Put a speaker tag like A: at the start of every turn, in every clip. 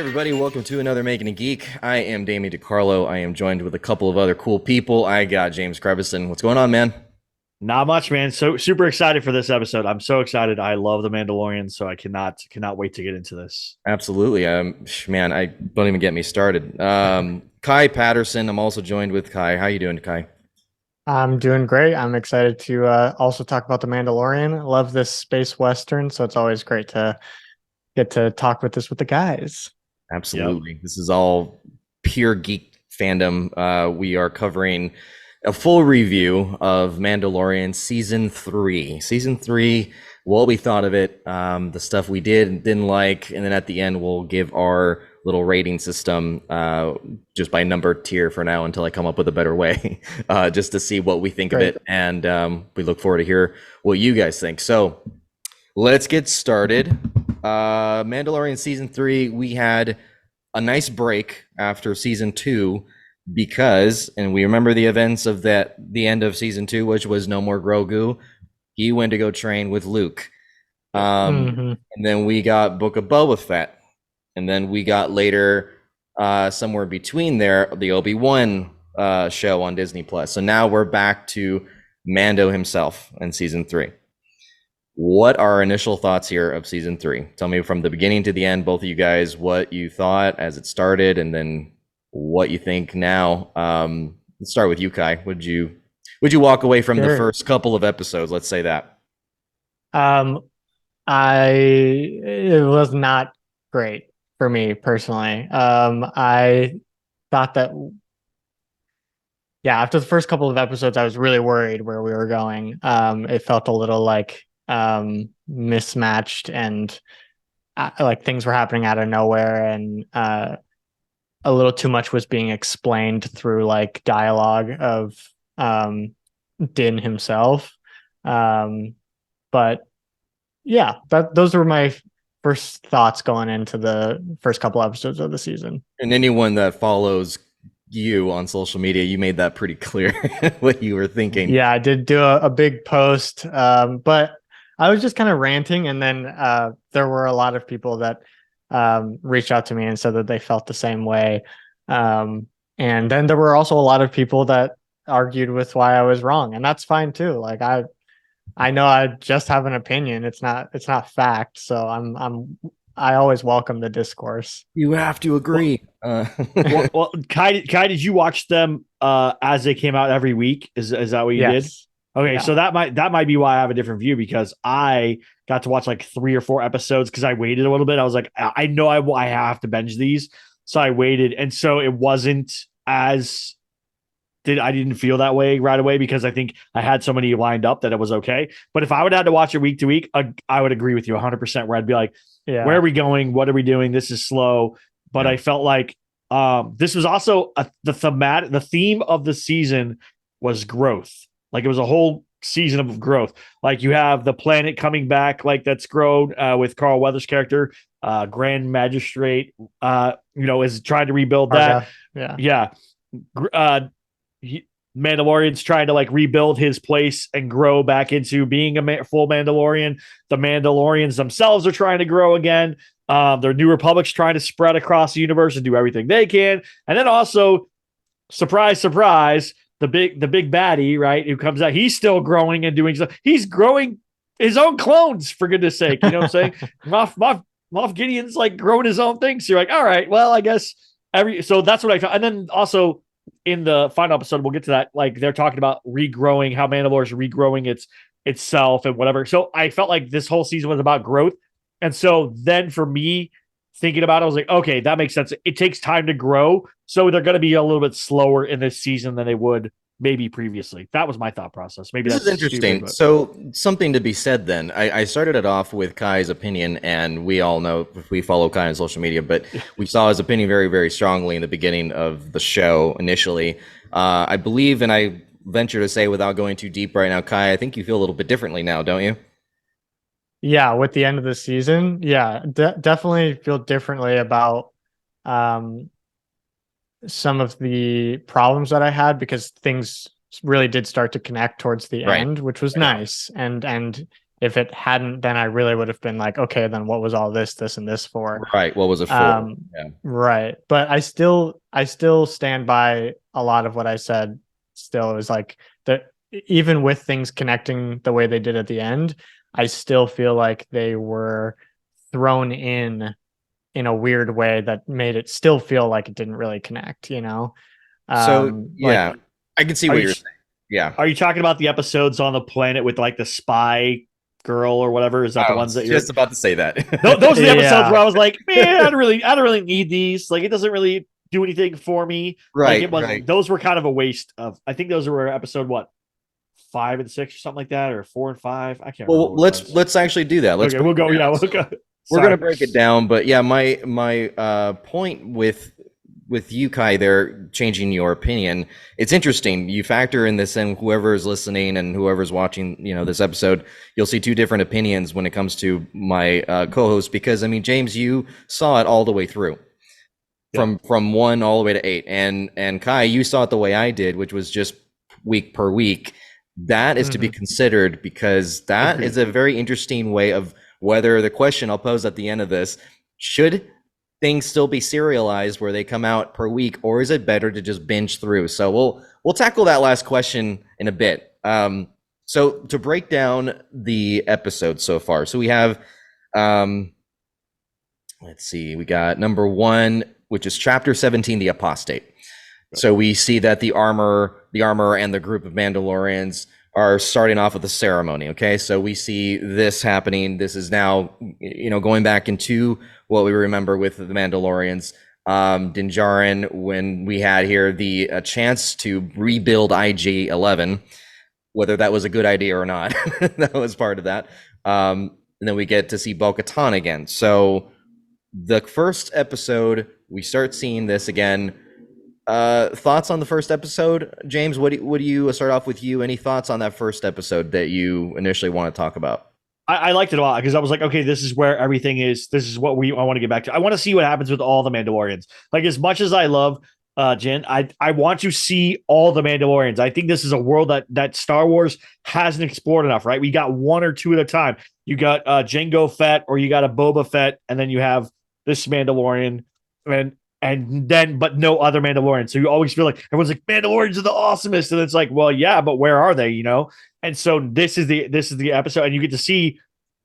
A: Everybody, welcome to another Making a Geek. I am Damien DiCarlo. I am joined with a couple of other cool people. I got James Crevison. What's going on, man?
B: Not much, man. So super excited for this episode. I'm so excited. I love the Mandalorian, so I cannot wait to get into this.
A: Absolutely. Man, I don't even get me started. Kai Patterson. I'm also joined with Kai. How you doing, Kai?
C: I'm doing great. I'm excited to also talk about The Mandalorian. I love this space western, so it's always great to get to talk with the guys.
B: Yep.
A: Absolutely. This is all pure geek fandom. We are covering a full review of Mandalorian season 3. Season 3, what we thought of it, the stuff we did and didn't like, and then at the end we'll give our little rating system just by number tier for now until I come up with a better way, just to see what we think
C: Great.
A: of it, and we look forward to hear what you guys think. So let's get started. Mandalorian season 3, we had a nice break after season 2 because, and we remember the events of the end of season 2, which was no more Grogu. He went to go train with Luke.
C: Mhm.
A: And then we got Book of Boba Fett. And then we got later, somewhere between there, the Obi-Wan show on Disney Plus. So now we're back to Mando himself in season 3. What are our initial thoughts here of season 3? Tell me from the beginning to the end, both of you guys, what you thought as it started, and then what you think now. Let's start with you, Kai. Would you walk away from the
C: Sure.
A: first couple of episodes? Let's say that.
C: Um, it was not great for me personally. I thought that after the first couple of episodes, I was really worried where we were going. It felt a little like mismatched and like things were happening out of nowhere, and a little too much was being explained through like dialogue of Din himself. But yeah, those were my first thoughts going into the first couple episodes of the season.
A: And anyone that follows you on social media, you made that pretty clear what you were thinking.
C: Yeah, I did do a big post, but I was just kind of ranting, and then there were a lot of people that reached out to me and said that they felt the same way. And then there were also a lot of people that argued with why I was wrong, and that's fine too. Like I know I just have an opinion. It's not fact. So I always welcome the discourse.
A: You have to
B: Well,
A: agree.
B: well, Kai, did you watch them as they came out every week? Is that what you did?
C: Yes.
B: Okay,
C: Yeah.
B: so that might be why I have a different view, because I got to watch like 3 or 4 episodes because I waited a little bit. I was like, I know I have to binge these, so I waited, and so it wasn't as I didn't feel that way right away because I think I had so many lined up that it was okay. But if I would have to watch it week to week, I would agree with you 100%. Where I'd be like, where are
C: Yeah.
B: we going? What are we doing? This is slow. But
A: Yeah.
B: I felt like this was also the theme of the season was growth. Like it was a whole season of growth. Like you have the planet coming back, like that's grown with Carl Weathers' character, Grand Magistrate. Is trying to rebuild that.
C: Arga. Yeah.
B: Yeah, Mandalorian's trying to like rebuild his place and grow back into being a full Mandalorian. The Mandalorians themselves are trying to grow again. Their New Republic's trying to spread across the universe and do everything they can. And then also, surprise, surprise, the big baddie, right, who comes out, he's still growing and doing stuff. He's growing his own clones, for goodness sake. You know what I'm saying? Moff Gideon's like growing his own thing. So you're like, all right, well, I guess so that's what I felt. And then also in the final episode, we'll get to that. Like they're talking about regrowing, how Mandalore is regrowing itself and whatever. So I felt like this whole season was about growth. And so then for me, thinking about it, I was like, okay, that makes sense. It takes time to grow. So they're going to be a little bit slower in this season than they would maybe previously. That was my thought process. Maybe
A: This
B: that's
A: is
B: stupid,
A: interesting.
B: but
A: So something to be said then. I started it off with Kai's opinion, and we all know if we follow Kai on social media, but we saw his opinion very, very strongly in the beginning of the show initially. I believe, and I venture to say without going too deep right now, Kai, I think you feel a little bit differently now, don't you?
C: Yeah. With the end of the season, yeah, definitely feel differently about um, some of the problems that I had, because things really did start to connect towards the
A: Right.
C: end, which was
A: Right.
C: nice. And if it hadn't, then I really would have been like, okay, then what was all this and this for?
A: Right. What was it for? Yeah.
C: Right. But I still stand by a lot of what I said. Still, it was like that, even with things connecting the way they did at the end, I still feel like they were thrown in a weird way that made it still feel like it didn't really connect, you know?
A: So yeah,
C: Like,
A: I can see
B: Are
A: what
B: you
A: you're saying. Yeah.
B: are you talking about the episodes on the planet with like the spy girl or whatever? Is that the
A: I
B: ones
A: was
B: that you're?
A: just about to say that.
B: Those are the episodes
C: yeah.
B: where I was like, man, I don't really need these. Like, it doesn't really do anything for me. Like,
A: Right,
B: it was
A: right.
B: those were kind of a waste of. I think those were episode what 5 and 6 or something like that, or 4 and 5. I can't remember
A: Well,
B: what it was.
A: let's actually do that. Let's
B: Okay,
A: break
B: we'll
A: it
B: go. Yeah,
A: down.
B: we'll
A: So
B: go.
A: we're
B: Sorry.
A: gonna break it down, but yeah, my point with you, Kai, there changing your opinion. It's interesting. You factor in this, and whoever is listening and whoever's watching, this episode, you'll see two different opinions when it comes to my co-host. Because I mean, James, you saw it all the way through,
B: Yeah.
A: from 1 all the way to 8, and Kai, you saw it the way I did, which was just week per week. That is to be
C: Mhm.
A: considered, because that
B: Agreed.
A: is a very interesting way of whether the question I'll pose at the end of this: should things still be serialized where they come out per week, or is it better to just binge through? So we'll tackle that last question in a bit. So to break down the episode so far, so we have let's see, we got number 1, which is chapter 17, the apostate. So we see that the armor and the group of Mandalorians are starting off with a ceremony. Okay, so we see this happening. This is now, going back into what we remember with the Mandalorians. Din Djarin, when we had here the chance to rebuild IG-11, whether that was a good idea or not, that was part of that. And then we get to see Bo-Katan again. So the first episode, we start seeing this again. Thoughts on the first episode, James? What do you start off with? You any thoughts on that first episode that you initially want to talk about?
B: I liked it a lot because I was like, okay, this is where everything is. This is what I want to get back to. I want to see what happens with all the Mandalorians. Like, as much as I love Jin, I want to see all the Mandalorians. I think this is a world that Star Wars hasn't explored enough, right? We got one or two at a time. You got Jango Fett, or you got a Boba Fett, and then you have this Mandalorian, and then but no other Mandalorian. So you always feel like everyone's like, Mandalorians are the awesomest, and it's like, well, yeah, but where are they? And so this is the episode, and you get to see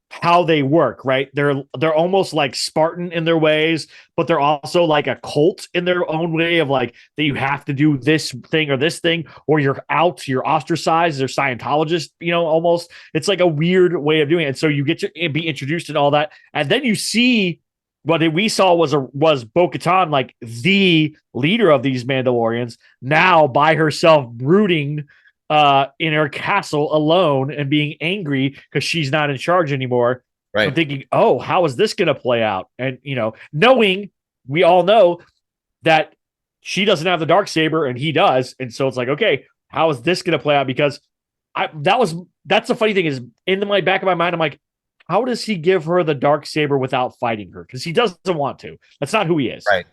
B: how they work, right? They're almost like Spartan in their ways, but they're also like a cult in their own way of like that you have to do this thing or this thing, or you're out, you're ostracized, they're Scientologists, almost. It's like a weird way of doing it. And so you get to be introduced in all that, and then you see what we saw was Bo-Katan, like the leader of these Mandalorians, now by herself brooding in her castle alone and being angry because she's not in charge anymore.
A: Right.
B: I'm thinking, oh, how is this going to play out? And knowing we all know that she doesn't have the dark saber and he does, and so it's like, okay, how is this going to play out? Because that's the funny thing is, in my back of my mind, I'm like, how does he give her the dark saber without fighting her? Because he doesn't want to. That's not who he is.
A: Right.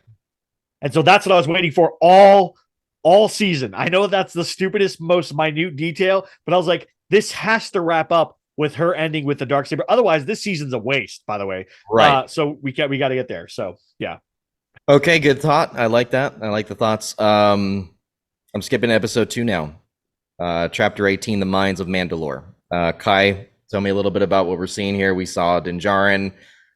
B: And so that's what I was waiting for all season. I know that's the stupidest, most minute detail, but I was like, this has to wrap up with her ending with the dark saber. Otherwise, this season's a waste, by the way.
A: Right.
B: So we got to get there. So yeah.
A: Okay, good thought. I like that. I like the thoughts. I'm skipping episode 2 now. Chapter 18, The Mines of Mandalore. Kai, tell me a little bit about what we're seeing here. We saw Din Djarin,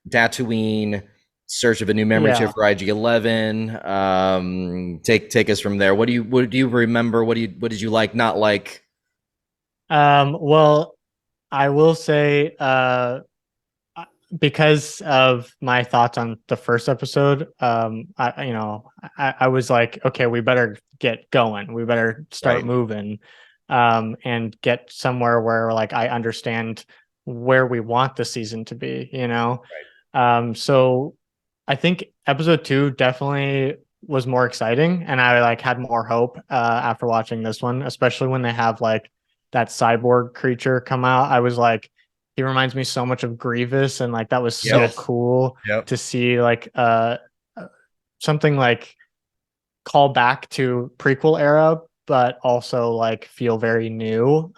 A: Tatooine, search of a new memory chip for IG-11. Take us from there. What do you remember? What did you like, not like?
C: Well, I will say, because of my thoughts on the first episode, I was like, okay, we better get going. We better start moving, and get somewhere where like I understand where we want the season to be, So I think episode 2 definitely was more exciting, and I like had more hope after watching this one, especially when they have like that cyborg creature come out. I was like, he reminds me so much of Grievous, and like that was so cool to see like something like call back to prequel era, but also like feel very new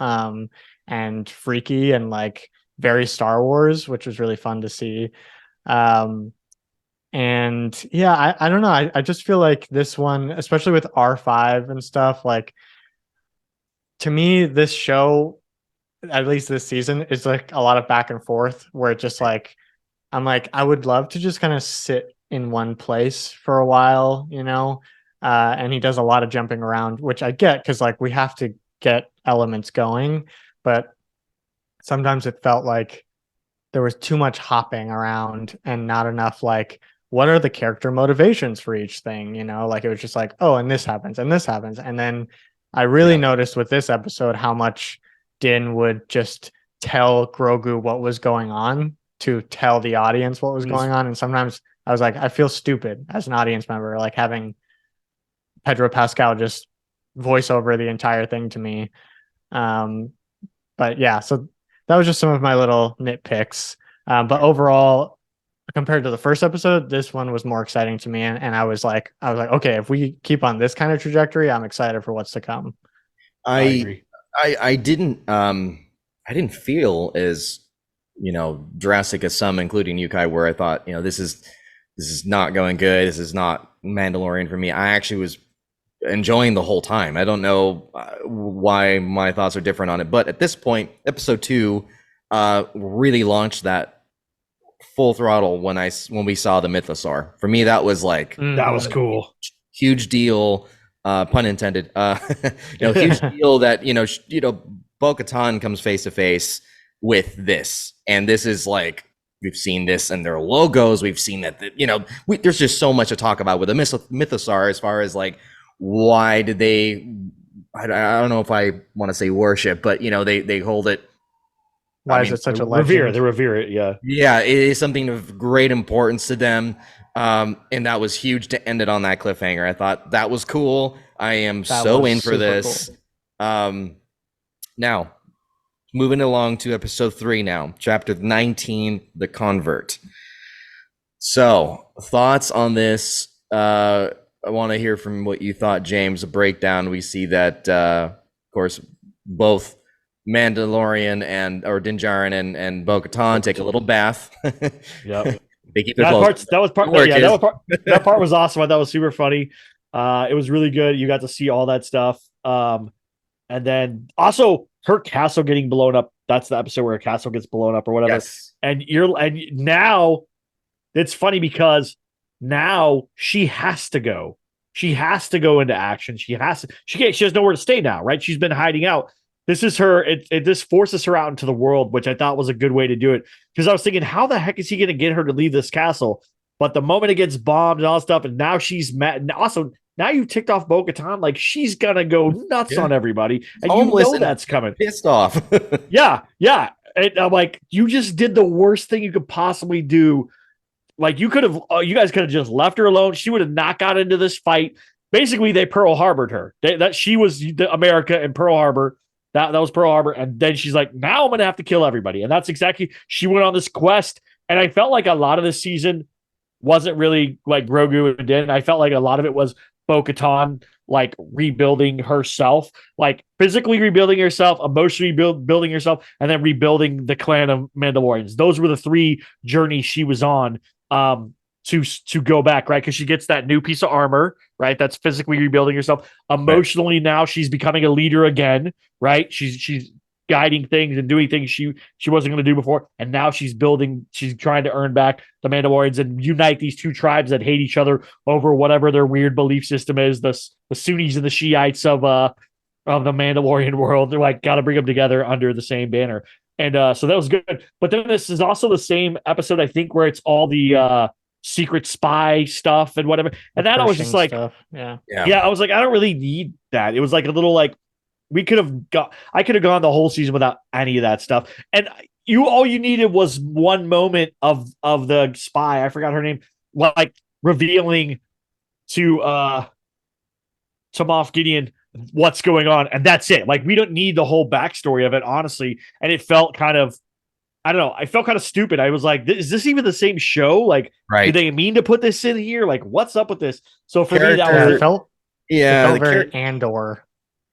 C: and freaky, and like very Star Wars, which was really fun to see. And yeah, I don't know. I just feel like this one, especially with R5 and stuff, like to me, this show, at least this season, is like a lot of back and forth where it just like I'm like, I would love to just kind of sit in one place for a while, you know? And he does a lot of jumping around, which I get because like we have to get elements going, but sometimes it felt like there was too much hopping around and not enough like what are the character motivations for each thing, you know? Like it was just like, oh, and this happens and this happens. And then I really noticed with this episode how much Din would just tell Grogu what was going on to tell the audience what was going on. And sometimes I was like, I feel stupid as an audience member, like having Pedro Pascal just voice over the entire thing to me. But yeah, so that was just some of my little nitpicks. But overall, compared to the first episode, this one was more exciting to me. And I was like, okay, if we keep on this kind of trajectory, I'm excited for what's to come.
A: I agree. I didn't feel as, you know, drastic as some, including Yukai, where I thought, you know, this is not going good. This is not Mandalorian for me. I actually was enjoying the whole time. I don't know why my thoughts are different on it, but at this point, episode 2 really launched that full throttle when we saw the Mythosaur. For me, that was like
B: that was cool,
A: huge deal. Pun intended. Huge deal that Bo-Katan comes face to face with this, and this is like we've seen this in their logos. We've seen that there's just so much to talk about with the Mythosaur as far as like why did they? I don't know if I want to say worship, but they hold it.
C: Why is it such a legend?
B: They revere it.
A: Yeah, it is something of great importance to them. And that was huge to end it on that cliffhanger. I thought that was cool. I am so in for this. Cool. Now, moving along to episode 3 now, chapter 19, The Convert. So, thoughts on this? I want to hear from what you thought, James. A breakdown. We see that, of course, both Mandalorian or Din Djarin and Bo-Katan take a little bath.
B: Yep.
A: They keep their clothes.
B: That part was awesome. I thought it was super funny. It was really good. You got to see all that stuff. And then also her castle getting blown up. That's the episode where her castle gets blown up or whatever.
A: Yes.
B: And now it's funny because now she has to go. She has to go into action. She has nowhere to stay now, right? She's been hiding out. This is her. This forces her out into the world, which I thought was a good way to do it. Because I was thinking, how the heck is he going to get her to leave this castle? But the moment it gets bombed and all that stuff, and now she's mad. And also, now you've ticked off Bo-Katan, like she's gonna go nuts on everybody, and you know that's coming.
A: Pissed off.
B: yeah. And I'm like, you just did the worst thing you could possibly do. Like you guys could have just left her alone. She would have not got into this fight. Basically, they Pearl Harbored her. That she was America and Pearl Harbor. That was Pearl Harbor. And then she's like, now I'm going to have to kill everybody. And that's exactly, she went on this quest. And I felt like a lot of this season wasn't really like Grogu and Din. I felt like a lot of it was Bo-Katan, like rebuilding herself, like physically rebuilding herself, emotionally building herself, and then rebuilding the clan of Mandalorians. Those were the 3 journeys she was on to go back, right? Because she gets that new piece of armor, right? That's physically rebuilding herself. Emotionally, now she's becoming a leader again, right? She's guiding things and doing things she wasn't going to do before, and now she's trying to earn back the Mandalorians and unite these 2 tribes that hate each other over whatever their weird belief system is. The Sunnis and the Shiites of the Mandalorian world. They're like, got to bring them together under the same banner. And so that was good. But then this is also the same episode, I think, where it's all the secret spy stuff and whatever. And that I was just like, yeah. I was like, I don't really need that. It was like a little like I could have gone the whole season without any of that stuff. And all you needed was one moment of the spy. I forgot her name, like revealing to Moff Gideon what's going on, and that's it. Like we don't need the whole backstory of it, honestly. And it felt kind of, I don't know, I felt kind of stupid. I was like, is this even the same show? Like, do they mean to put this in here? Like, what's up with this? So for me, that was
C: it felt very Andor.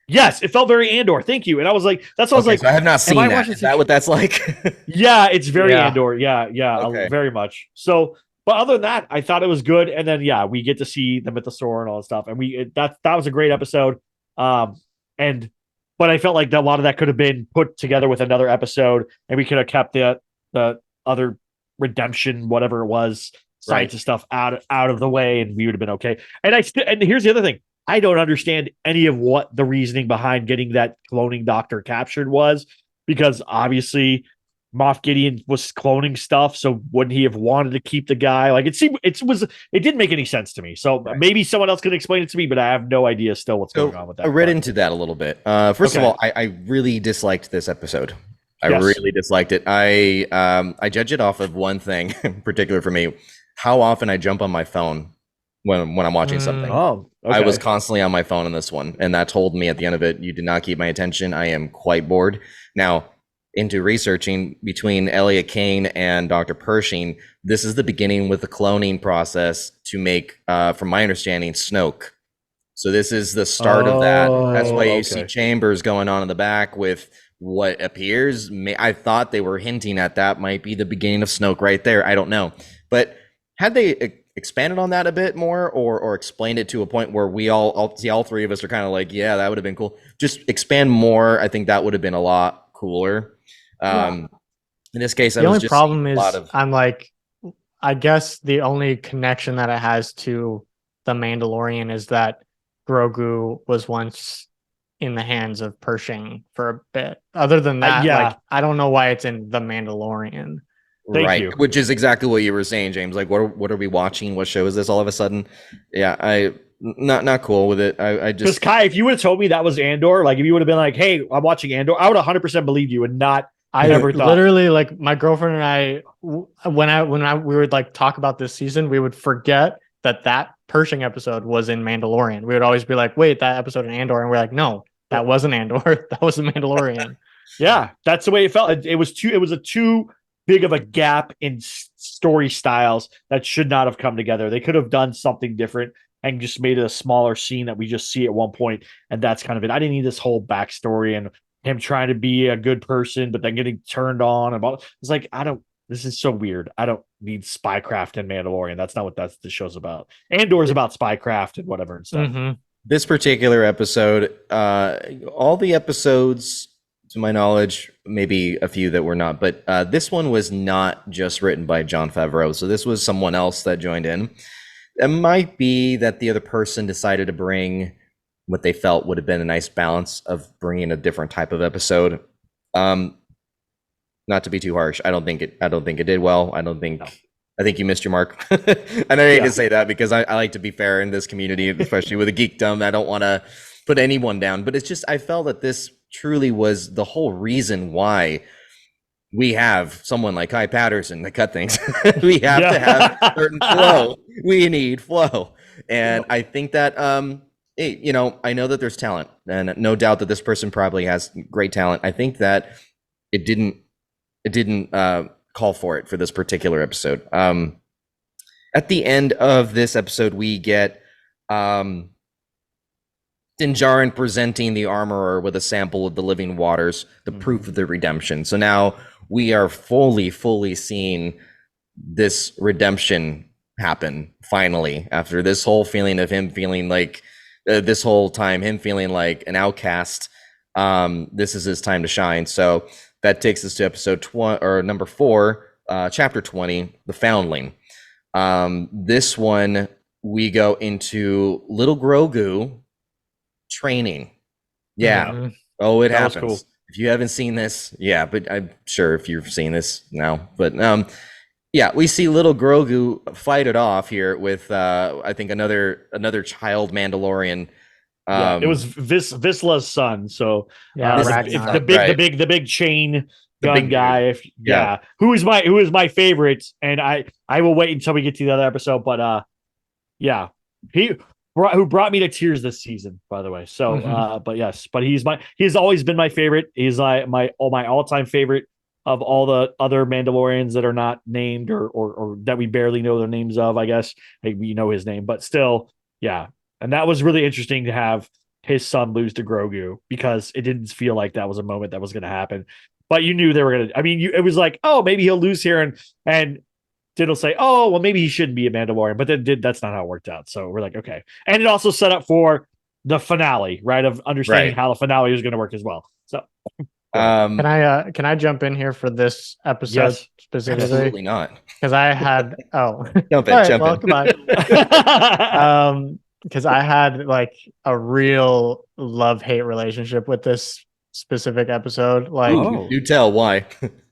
B: Yes, it felt very Andor. Thank you. And I was like, that's what I was
A: Okay,
B: like.
A: so I have not seen
B: I
A: that.
B: watching
A: Is that what that's like?
B: Yeah, it's very
C: Yeah.
B: Andor. Yeah,
A: Okay.
B: very much. So, but other than that, I thought it was good. And then yeah, we get to see the mythosaur and all that stuff, and that was a great episode. And but I felt like a lot of that could have been put together with another episode, and we could have kept the other redemption, whatever it was,
A: Right.
B: science stuff out of the way, and we would have been okay. And here's the other thing. I don't understand any of what the reasoning behind getting that cloning doctor captured was, because obviously Moff Gideon was cloning stuff, so wouldn't he have wanted to keep the guy? Like it didn't make any sense to me. So
A: Right.
B: maybe someone else can explain it to me, but I have no idea still what's going on with that.
A: I read
B: But
A: into that a little bit. First of
B: Okay.
A: all, I really disliked this episode. I
B: Yes.
A: really disliked it. I judge it off of one thing in particular for me: how often I jump on my phone when I'm watching something.
B: Oh, okay.
A: I was constantly on my phone in this one, and that told me at the end of it, you did not keep my attention. I am quite bored. Now, into researching between Elliot Kane and Dr. Pershing, this is the beginning with the cloning process to make, from my understanding, Snoke. So this is the start of that. That's why you see
B: okay.
A: chambers going on in the back with what appears. I thought they were hinting at that might be the beginning of Snoke right there. I don't know, but had they expanded on that a bit more, or explained it to a point where we all three of us are kind of like, yeah, that would have been cool. Just expand more. I think that would have been a lot cooler. In this case,
C: The
A: I was
C: only
A: just
C: problem
A: seeing
C: is
A: a lot of.
C: I'm like, I guess the only connection that it has to the Mandalorian is that Grogu was once in the hands of Pershing for a bit. Other than that,
B: yeah.
C: like I don't know why it's in the Mandalorian.
B: Thank
A: Right,
B: you.
A: which is exactly what you were saying, James. Like, what are we watching? What show is this all of a sudden? Yeah, not cool with it. I
B: Because
A: just
B: Kai, if you would have told me that was Andor, like if you would have been like, "Hey, I'm watching Andor," I would 100% believe you and not
C: I
B: ever thought.
C: literally, like, my girlfriend and I, when we would like talk about this season, we would forget that Pershing episode was in Mandalorian. We would always be like, "Wait, that episode in Andor," and we're like, "No, that wasn't Andor. That was the Mandalorian."
B: Yeah, that's the way it felt. It was too big of a gap in story styles that should not have come together. They could have done something different and just made it a smaller scene that we just see at one point, and that's kind of it. I didn't need this whole backstory and him trying to be a good person, but then getting turned on about. It's like I don't. This is so weird. I don't need spycraft in Mandalorian. That's not what the show's about. Andor's about spycraft and whatever and stuff.
C: Mm-hmm.
A: this particular episode, all the episodes, to my knowledge, maybe a few that were not, but this one was not just written by Jon Favreau. So this was someone else that joined in. It might be that the other person decided to bring what they felt would have been a nice balance of bringing a different type of episode. Not to be too harsh, I don't think it did well. I think you missed your mark. And I hate to say that because I like to be fair in this community, especially with a geekdom. I don't want to put anyone down, but it's just I felt that this truly was the whole reason why we have someone like Kai Patterson to cut things. We have to have certain flow. We need flow. And I think that I know that there's talent, and no doubt that this person probably has great talent. I think that it didn't call for it for this particular episode. At the end of this episode, we get Din Djarin presenting the armorer with a sample of the living waters, the proof of the redemption. So now we are fully seeing this redemption happen finally, after this whole feeling of him feeling like this whole time him feeling like an outcast. This is his time to shine. So that takes us to episode 20 or number 4, chapter 20, The Foundling. This one we go into little Grogu training. Yeah.
C: Mm-hmm.
A: Oh, it
B: That was
A: happens.
B: cool.
A: If you haven't seen this, yeah, but I'm sure if you've seen this now. But yeah, we see little Grogu fight it off here with I think another child Mandalorian.
B: Yeah, it was Visla's son. So
C: Yeah,
B: if
C: Ragnar.
B: the big chain
A: The
B: gun
A: big
B: guy.
A: dude.
B: If who is my favorite, and I will wait until we get to the other episode. But yeah, who brought me to tears this season, by the way. So but yes, but he's always been my favorite. He's my all-time favorite of all the other Mandalorians that are not named or that we barely know the names of. I guess we know his name, but still, yeah. And that was really interesting to have his son lose to Grogu because it didn't feel like that was a moment that was going to happen. But you knew they were going to. I mean, it was like, oh, maybe he'll lose here, and Diddle say, oh, well, maybe he shouldn't be a Mandalorian, but then that's not how it worked out. So we're like, okay, and it also set up for the finale, right? Of understanding how the finale was going to work as well. So,
C: can I jump in here for this episode specifically?
A: Absolutely not.
C: Because I had
A: jump in.
C: Come on. Because I had like a real love-hate relationship with this specific episode. Like,
A: do tell why.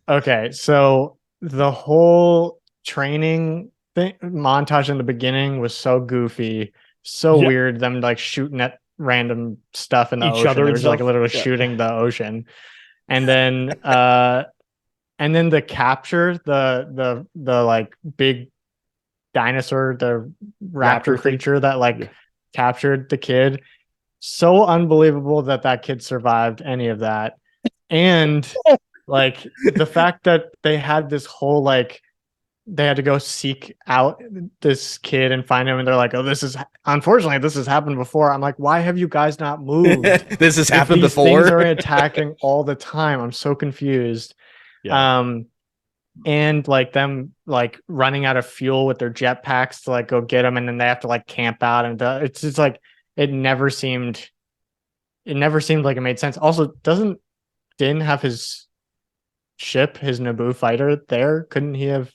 C: Okay, so the whole training montage in the beginning was so goofy, so weird. Them like shooting at random stuff in the ocean. They were like literally shooting the ocean, and then the capture, the like big dinosaur, the raptor creature that like captured the kid. So unbelievable that kid survived any of that, and like the fact that they had this whole like they had to go seek out this kid and find him, and they're like, oh, this has happened before. I'm like, why have you guys not moved?
A: This has happened
C: these
A: before.
C: Things are attacking all the time. I'm so confused. And like them like running out of fuel with their jetpacks to like go get them, and then they have to like camp out, and it's just like it never seemed like it made sense. Also, doesn't Din have his ship, his Naboo fighter there? Couldn't he have?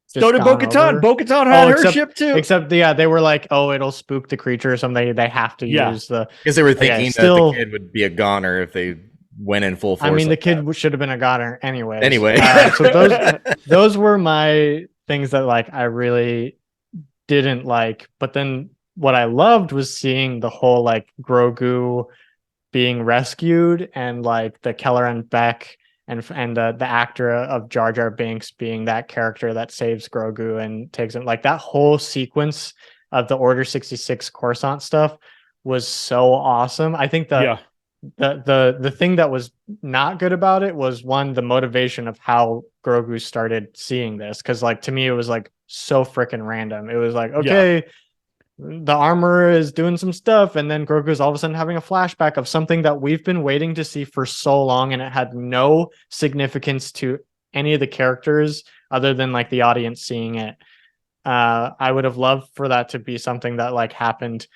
B: So did Bo-Katan. Bo-Katan had her ship too.
C: Except, they were like, oh, it'll spook the creature or something. They have to use the...
A: Because they were thinking that the kid would be a goner if they went in full force.
C: I mean, the kid should have been a goner anyway.
A: So
C: those were my things that like I really didn't like. But then what I loved was seeing the whole like Grogu being rescued, and like the Kelleran Beck and the actor of Jar Jar Binks being that character that saves Grogu and takes him. Like that whole sequence of the Order 66 Coruscant stuff was so awesome. I think the thing that was not good about it was, one, the motivation of how Grogu started seeing this, because like to me it was like so freaking random. It was like, okay, the armor is doing some stuff, and then Grogu's all of a sudden having a flashback of something that we've been waiting to see for so long, and it had no significance to any of the characters other than like the audience seeing it. I would have loved for that to be something that like happened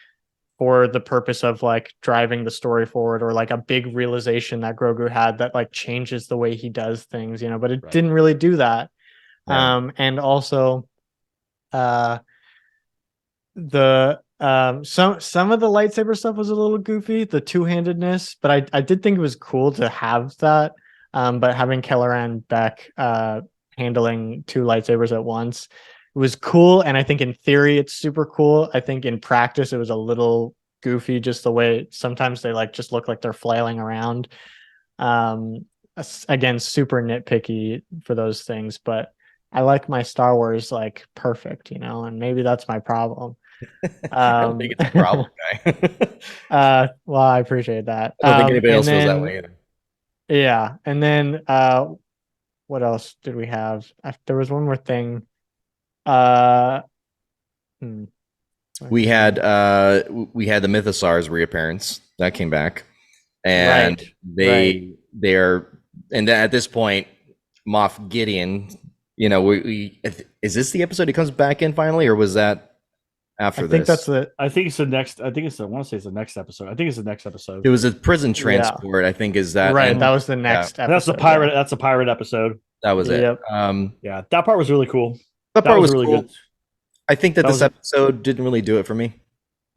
C: for the purpose of like driving the story forward, or like a big realization that Grogu had that like changes the way he does things, but it didn't really do that. And also the some of the lightsaber stuff was a little goofy, the two-handedness, but I did think it was cool to have that. But having Kelleran Beck handling two lightsabers at once, it was cool, and I think in theory it's super cool. I think in practice it was a little goofy, just the way sometimes they like just look like they're flailing around. Again, super nitpicky for those things, but I like my Star Wars like perfect, and maybe that's my problem.
A: I don't think it's a problem, guy.
C: Well, I appreciate that.
A: I don't think anybody else feels that way either.
C: Yeah, and then what else did we have? There was one more thing.
A: We had the Mythosaurs reappearance that came back, and they're and at this point, Moff Gideon. Is this the episode he comes back in finally, or was that after this?
B: I think it's the next. I want to say it's the next episode. I think it's the next episode.
A: It was a prison transport. I think is that
C: right. That was the next. Episode,
B: that's the pirate. That's a pirate episode.
A: That was it.
B: Yep. That part was really cool.
A: That part was really cool. Good. I think that this episode didn't really do it for me,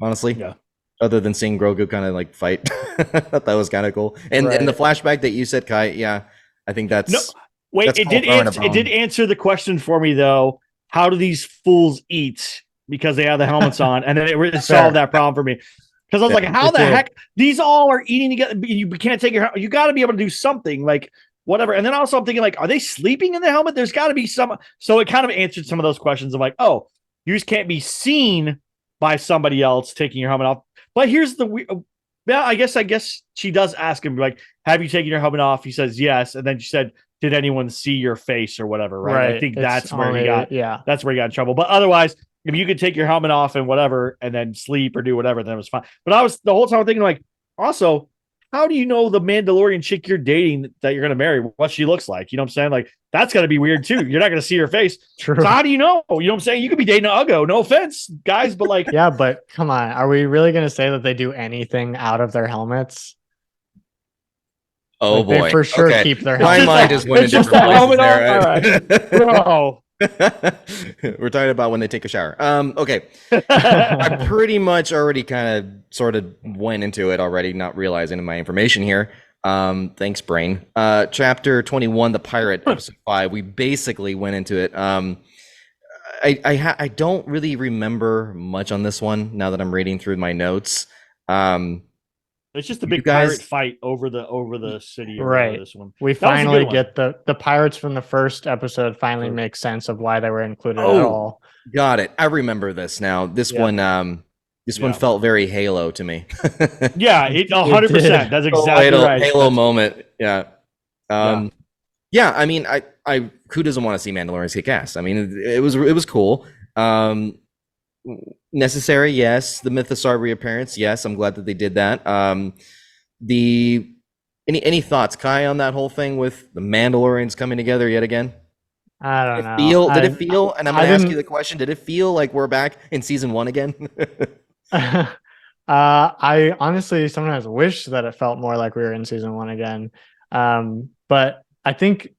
A: honestly.
B: Yeah.
A: Other than seeing Grogu kind of like fight, I thought that was kind of cool. And the flashback that you said, Kai, I think that's. No.
B: Wait, it did answer the question for me though. How do these fools eat? Because they have the helmets on, and then it solved that problem for me. Because I was like, how the heck these all are eating together? You can't take you got to be able to do something like whatever. And then also I'm thinking like, are they sleeping in the helmet? There's got to be some. So it kind of answered some of those questions of like, oh, you just can't be seen by somebody else taking your helmet off. But here's the I guess she does ask him like, have you taken your helmet off? He says yes, and then she said, did anyone see your face or whatever? Right. I think that's where he got. Yeah, that's where he got in trouble. But otherwise, if you could take your helmet off and whatever, and then sleep or do whatever, then it was fine. But I was the whole time thinking, like, also, how do you know the Mandalorian chick you're dating that you're going to marry, what she looks like? You know what I'm saying? Like, that's got to be weird too. You're not going to see her face.
C: True.
B: So how do you know? You know what I'm saying? You could be dating an Uggo. No offense, guys, but like,
C: Yeah, but come on. Are we really going to say that they do anything out of their helmets?
A: Oh
C: Like,
A: boy,
C: they for sure
A: okay.
C: keep their
A: My
B: just
A: mind
B: a-
A: is went in
B: it's just
A: different
B: a
A: places
B: helmet
A: there.
B: on? Bro.
A: We're talking about when they take a shower. Okay. I pretty much already kind of sort of went into it already, not realizing my information here. Thanks, brain. Chapter 21, the pirate, episode 5. We basically went into it. I don't really remember much on this one now that I'm reading through my notes.
B: It's just a
A: You
B: big
A: guys-
B: pirate fight over the city. Or
C: Right.
B: whatever this one.
C: We
B: That was a
C: finally
B: good one.
C: get the pirates from the first episode finally
B: Sure.
C: make sense of why they were included at
A: Oh,
C: all.
A: got it. I remember this now. This
B: Yeah.
A: one, this one
B: Yeah.
A: felt very Halo to me.
B: Yeah, 100%. That's exactly
A: Halo,
B: right.
A: Halo moment. Yeah. Yeah. I mean, I who doesn't want to see Mandalorian kick ass? I mean, it was cool. Necessary, yes. The Mythosaur reappearance, yes. I'm glad that they did that. Any thoughts, Kai, on that whole thing with the Mandalorians coming together yet again?
C: I don't know.
A: Did it feel? And I'm
C: I
A: going to ask you
C: didn't-
A: the question: did it feel like we're back in season 1 again?
C: I honestly sometimes wish that it felt more like we were in season 1 again. But I think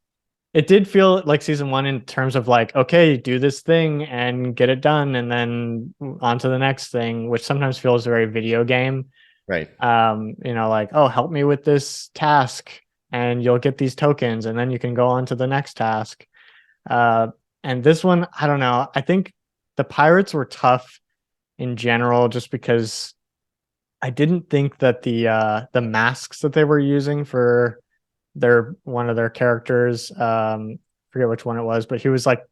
C: it did feel like season 1 in terms of like, okay, do this thing and get it done, and then on to the next thing, which sometimes feels very video game.
A: Right.
C: Like, oh, help me with this task and you'll get these tokens and then you can go on to the next task. And this one, I don't know. I think the pirates were tough in general just because I didn't think that the masks that they were using for one of their characters, forget which one it was, but he was like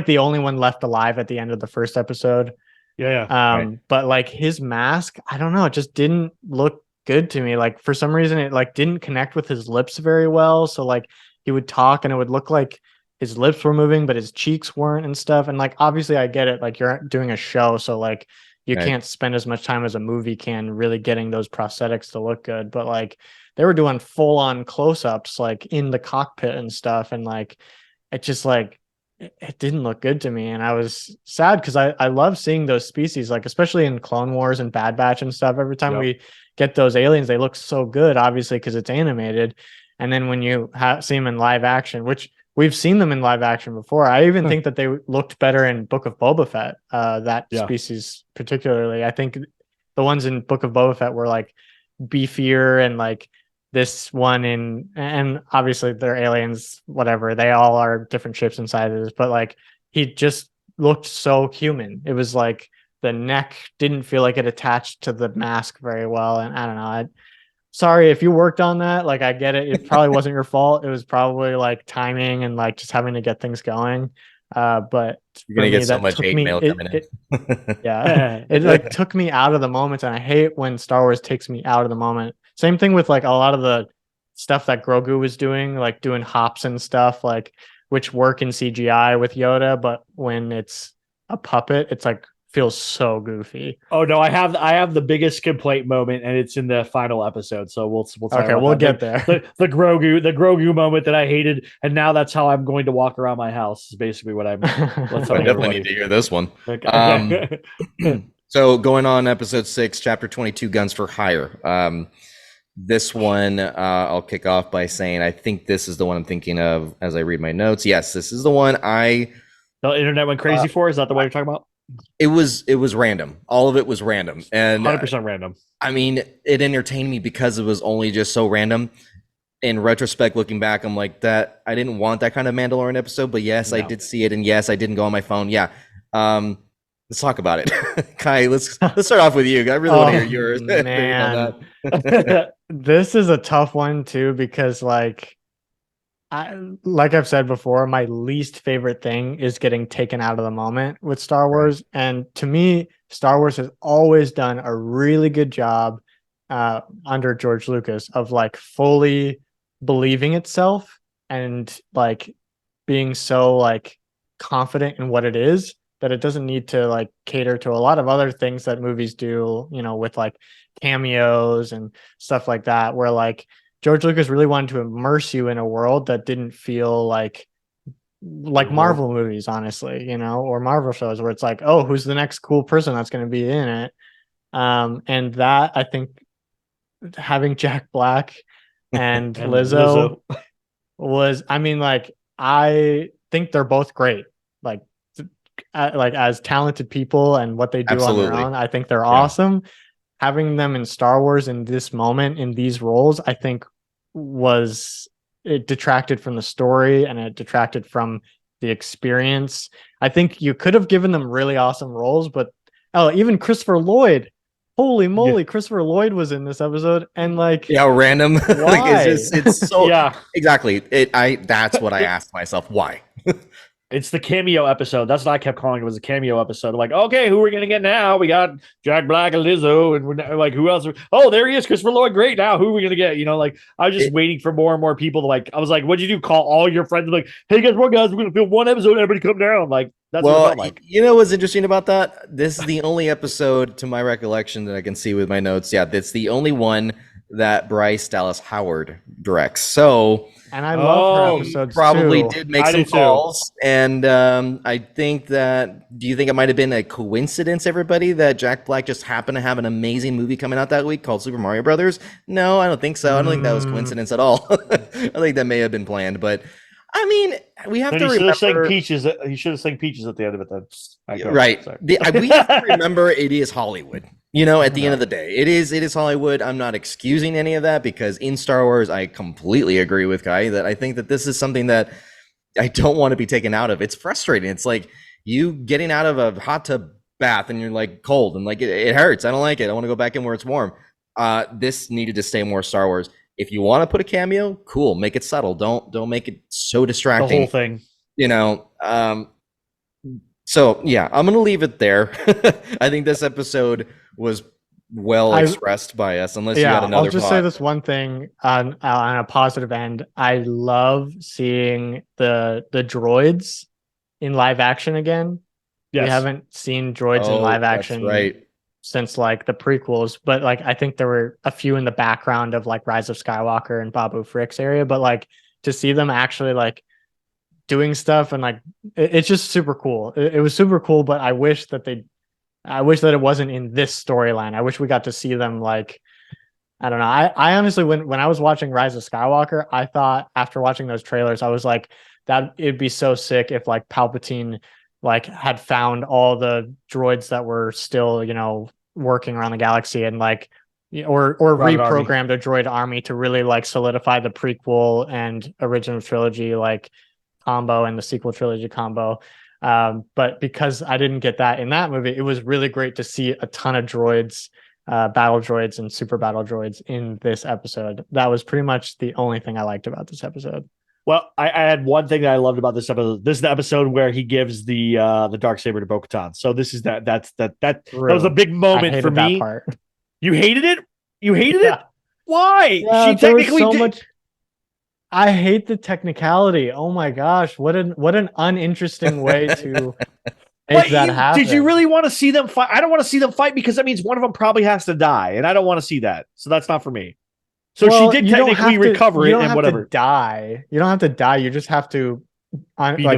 C: the only one left alive at the end of the first episode.
B: Yeah.
A: Right.
C: But like his mask, I don't know, it just didn't look good to me. Like for some reason it like didn't connect with his lips very well. So like he would talk and it would look like his lips were moving, but his cheeks weren't and stuff. And like obviously I get it, like you're doing a show, so like you
A: Right.
C: can't spend as much time as a movie can really getting those prosthetics to look good. But like they were doing full on close-ups like in the cockpit and stuff, and like it just like it didn't look good to me, and I was sad because I love seeing those species, like especially in Clone Wars and Bad Batch and stuff. Every time we get those aliens, they look so good, obviously because it's animated, and then when you see them in live action, which we've seen them in live action before, I even think that they looked better in Book of Boba Fett, that species particularly. I think the ones in Book of Boba Fett were like beefier, and like this one and obviously they're aliens, whatever, they all are different shapes and sizes, but like he just looked so human. It was like the neck didn't feel like it attached to the mask very well, and I don't know, sorry if you worked on that, like I get it, it probably wasn't your fault, it was probably like timing and like just having to get things going, but
A: You're gonna get so much hate mail coming in.
C: it like took me out of the moment, and I hate when Star Wars takes me out of the moment. Same thing with like a lot of the stuff that Grogu was doing, like doing hops and stuff, like which work in CGI with Yoda, but when it's a puppet, it's like feels so goofy.
B: Oh no, I have the biggest complaint moment, and it's in the final episode. So we'll talk
C: Okay,
B: about
C: we'll
B: that.
C: get there.
B: The Grogu moment that I hated, and now that's how I'm going to walk around my house. Is basically what I'm. Let's
A: I definitely need to hear this one.
B: Okay.
A: So going on episode 6, chapter 22, Guns for Hire. This one, I'll kick off by saying I think this is the one I'm thinking of as I read my notes. Yes, this is the one
B: The internet went crazy for. Is that the one you're talking about?
A: It was random. All of it was random, and
B: 100% random.
A: I mean, it entertained me because it was only just so random. In retrospect, looking back, I'm like, that I didn't want that kind of Mandalorian episode, but yes, I did see it, and yes, I didn't go on my phone. Yeah. Let's talk about it. Kai, let's start off with you. I really want to hear yours.
C: Man. This is a tough one too, because like I've said before, my least favorite thing is getting taken out of the moment with Star Wars. And to me, Star Wars has always done a really good job under George Lucas of like fully believing itself and like being so like confident in what it is, that it doesn't need to like cater to a lot of other things that movies do, you know, with like cameos and stuff like that, where like George Lucas really wanted to immerse you in a world that didn't feel like Marvel movies, honestly, you know, or Marvel shows where it's like, oh, who's the next cool person that's going to be in it? And that, I think, having Jack Black and
B: And
C: Lizzo was, I mean, like, I think they're both great. Like as talented people and what they do on their
A: Absolutely.
C: own, I think they're awesome. Having them in Star Wars in this moment in these roles, I think it detracted from the story and it detracted from the experience. I think you could have given them really awesome roles, but even Christopher Lloyd. Holy moly, Christopher Lloyd was in this episode, and like,
A: yeah, random. Like it's so
B: yeah,
A: exactly. That's what I asked myself. Why?
B: It's the cameo episode. That's what I kept calling it. Was a cameo episode. Like, okay, who are we gonna get now? We got Jack Black and Lizzo, and we're like, who else? Oh, there he is, Christopher Lloyd. Great. Now, who are we gonna get? You know, like I was just waiting for more and more people to like. I was like, what'd you do? Call all your friends? Like, hey, guys, what guys? We're gonna film one episode. Everybody come down. Like, that's what it felt like.
A: You know what's interesting about that? This is the only episode, to my recollection, that I can see with my notes. Yeah, that's the only one that Bryce Dallas Howard directs. So.
C: And I love her episodes
A: probably
C: too.
A: did make some calls, and I think that. Do you think it might have been a coincidence, everybody, that Jack Black just happened to have an amazing movie coming out that week called Super Mario Brothers? No, I don't think so. I don't think that was coincidence at all. I think that may have been planned, but I mean, we have to remember.
B: He should have sang Peaches at the end of it. Then,
A: right? We have to remember it is Hollywood. You know, at the end of the day, it is Hollywood. I'm not excusing any of that because in Star Wars, I completely agree with Kai that I think that this is something that I don't want to be taken out of. It's frustrating. It's like you getting out of a hot tub bath and you're like cold and like it hurts. I don't like it. I want to go back in where it's warm. This needed to stay more Star Wars. If you want to put a cameo, cool. Make it subtle. Don't make it so distracting.
B: The whole thing.
A: You know. So yeah, I'm gonna leave it there. I think this episode was well expressed by us. Unless you had another.
C: I'll just say this one thing on a positive end. I love seeing the droids in live action again. Yes. We haven't seen droids in live action since like the prequels, but like I think there were a few in the background of like Rise of Skywalker and Babu Frick's area, but like to see them actually like doing stuff and like it's just super cool. It was super cool, but I wish that it wasn't in this storyline. I wish we got to see them like, I don't know. I honestly, when I was watching Rise of Skywalker, I thought after watching those trailers, I was like, that it'd be so sick if like Palpatine like had found all the droids that were still, you know, working around the galaxy and like, or reprogrammed a droid army to really like solidify the prequel and original trilogy like combo and the sequel trilogy combo. But because I didn't get that in that movie, it was really great to see a ton of droids, battle droids and super battle droids in this episode. That was pretty much the only thing I liked about this episode.
B: Well, I had one thing that I loved about this episode. This is the episode where he gives the Darksaber to Bo-Katan. So this is that was a big moment for me. You hated it? You hated it? Why?
C: Yeah, she technically so much. I hate the technicality. Oh my gosh, what an uninteresting way to make that happen.
B: Did you really want to see them fight? I don't want to see them fight because that means one of them probably has to die, and I don't want to see that. So that's not for me. So she did technically recover it and whatever.
C: You don't have to die. You just have to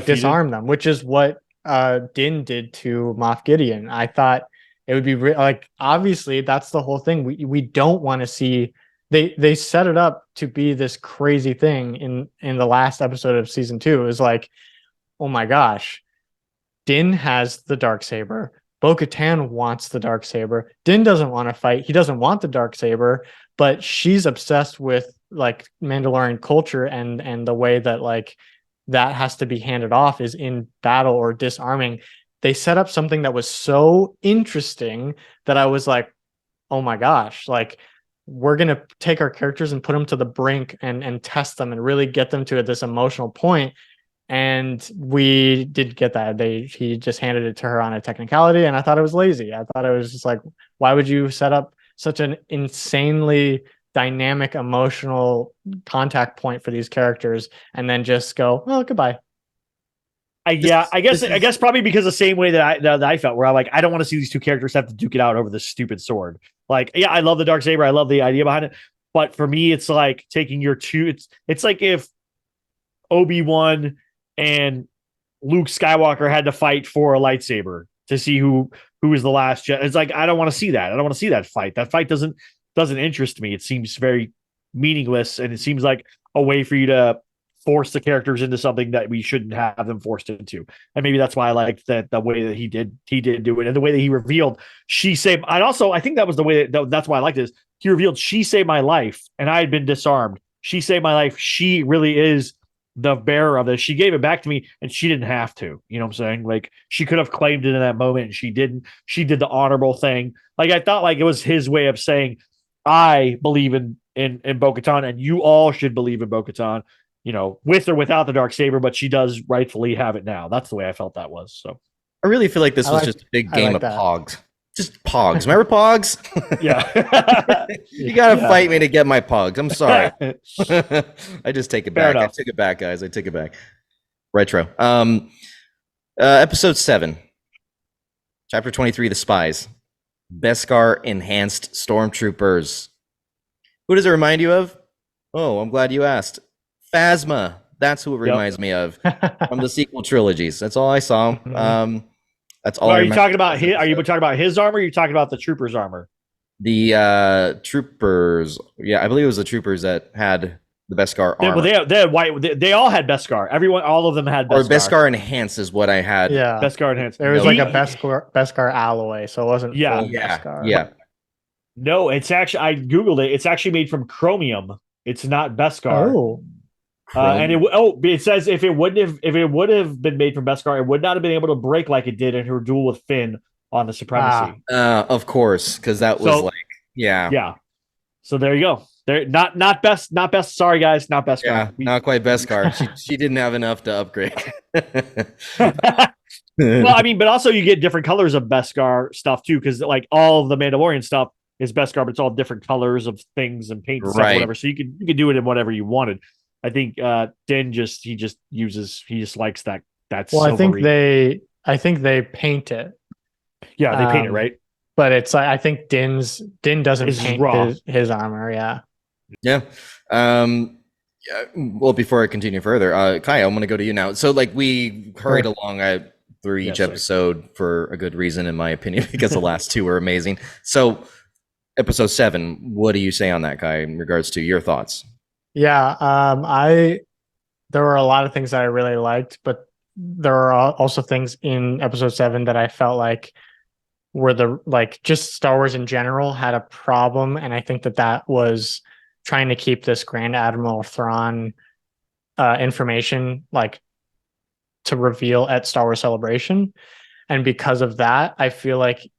C: disarm them, which is what Din did to Moff Gideon. I thought it would be like obviously that's the whole thing. We don't want to see. They set it up to be this crazy thing in the last episode of season 2. It was like, oh my gosh, Din has the Darksaber. Bo-Katan wants the Darksaber. Din doesn't want to fight. He doesn't want the Darksaber, but she's obsessed with like Mandalorian culture and the way that like that has to be handed off is in battle or disarming. They set up something that was so interesting that I was like, oh my gosh, like we're going to take our characters and put them to the brink and test them and really get them to this emotional point. And we did get that. He just handed it to her on a technicality, and I thought it was lazy. I thought it was just like, why would you set up such an insanely dynamic, emotional contact point for these characters and then just go, well, goodbye?
B: I guess probably because the same way that I felt, where I'm like, I don't want to see these two characters have to duke it out over this stupid sword. Like, yeah, I love the Darksaber, I love the idea behind it, but for me, it's like taking your two. It's like if Obi-Wan and Luke Skywalker had to fight for a lightsaber to see who is the last Jedi. It's like, I don't want to see that. I don't want to see that fight. That fight doesn't interest me. It seems very meaningless, and it seems like a way for you to force the characters into something that we shouldn't have them forced into. And maybe that's why I liked that the way that he did do it, and the way that he revealed she saved. I think that was the way that's why I liked this. He revealed she saved my life and I had been disarmed. She saved my life. She really is the bearer of this. She gave it back to me and she didn't have to. You know what I'm saying? Like, she could have claimed it in that moment and she didn't. She did the honorable thing. Like, I thought like it was his way of saying, I believe in Bo-Katan, and you all should believe in Bo-Katan, you know, with or without the Darksaber, but she does rightfully have it now. That's the way I felt that was. So
A: I really feel like this was just a big game of Pogs. Just Pogs. Remember Pogs?
B: Yeah.
A: You gotta fight me to get my Pogs. I'm sorry. I just take it back. I took it back, guys. I took it back. Retro. Episode 7. Chapter 23, The Spies. Beskar Enhanced Stormtroopers. Who does it remind you of? Oh, I'm glad you asked. Phasma. That's who it reminds me of from the sequel trilogies. That's all I saw. That's all.
B: Are you talking about his? Are you talking about his armor? Or are you talking about the troopers' armor?
A: The troopers. Yeah, I believe it was the troopers that had the Beskar armor.
B: They had white. They all had Beskar. All of them had Beskar.
A: Or Beskar Enhanced is what I had.
C: Yeah,
B: Beskar Enhanced.
C: There was like a Beskar alloy, so it wasn't full Beskar.
A: Yeah.
B: No, it's actually, I googled it. It's actually made from chromium. It's not Beskar.
C: Oh.
B: And it says if it would have been made from Beskar, it would not have been able to break like it did in her duel with Finn on the Supremacy.
A: Of course, because that was
B: yeah. So there you go. There, not best. Sorry, guys, not Beskar.
A: Yeah, not quite Beskar. she didn't have enough to upgrade.
B: Well, I mean, but also you get different colors of Beskar stuff too, because like all of the Mandalorian stuff is Beskar, but it's all different colors of things and paint and stuff, whatever. So you can do it in whatever you wanted. I think Din he just likes that.
C: Well, I think they paint it.
B: Yeah, they paint it, right?
C: But it's I think Din doesn't paint his armor. Yeah.
A: Yeah. Well, before I continue further, Kai, I'm going to go to you now. So, like, we hurried along through each episode for a good reason, in my opinion, because the last two were amazing. So, episode 7, what do you say on that, Kai, in regards to your thoughts?
C: Yeah, there were a lot of things that I really liked, but there are also things in episode 7 that I felt like were just Star Wars in general had a problem, and I think that was trying to keep this Grand Admiral Thrawn information like to reveal at Star Wars Celebration, and because of that, I feel like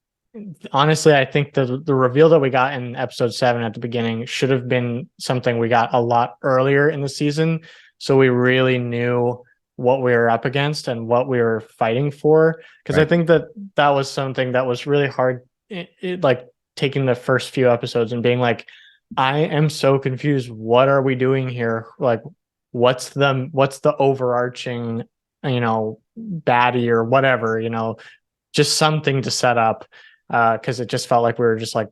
C: honestly, I think the reveal that we got in episode 7 at the beginning should have been something we got a lot earlier in the season, so we really knew what we were up against and what we were fighting for. Because I think that was something that was really hard, like taking the first few episodes and being like, I am so confused. What are we doing here? Like, what's the overarching, baddie or whatever, just something to set up. Because it just felt like we were just like,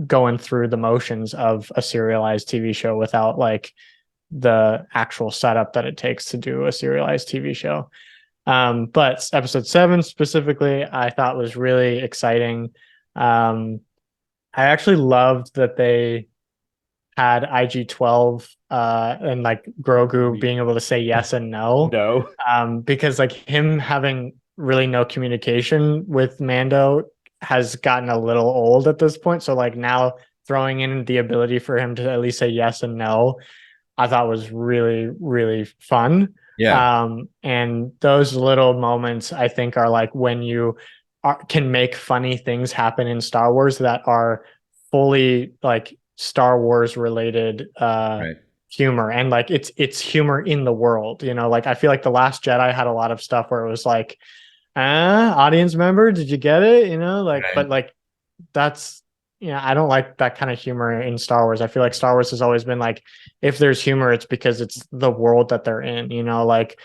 C: going through the motions of a serialized TV show without like the actual setup that it takes to do a serialized TV show. But episode 7 specifically, I thought was really exciting. I actually loved that they had IG-12 and like Grogu being able to say yes and no. Because like him having really no communication with Mando has gotten a little old at this point. So like now throwing in the ability for him to at least say yes and no, I thought was really, really fun.
A: Yeah.
C: And those little moments I think are like when you can make funny things happen in Star Wars that are fully like Star Wars related humor, and like it's humor in the world, like I feel like The Last Jedi had a lot of stuff where it was like, audience member, did you get it? But like that's, I don't like that kind of humor in Star Wars. I feel like Star Wars has always been like, if there's humor, it's because it's the world that they're in, like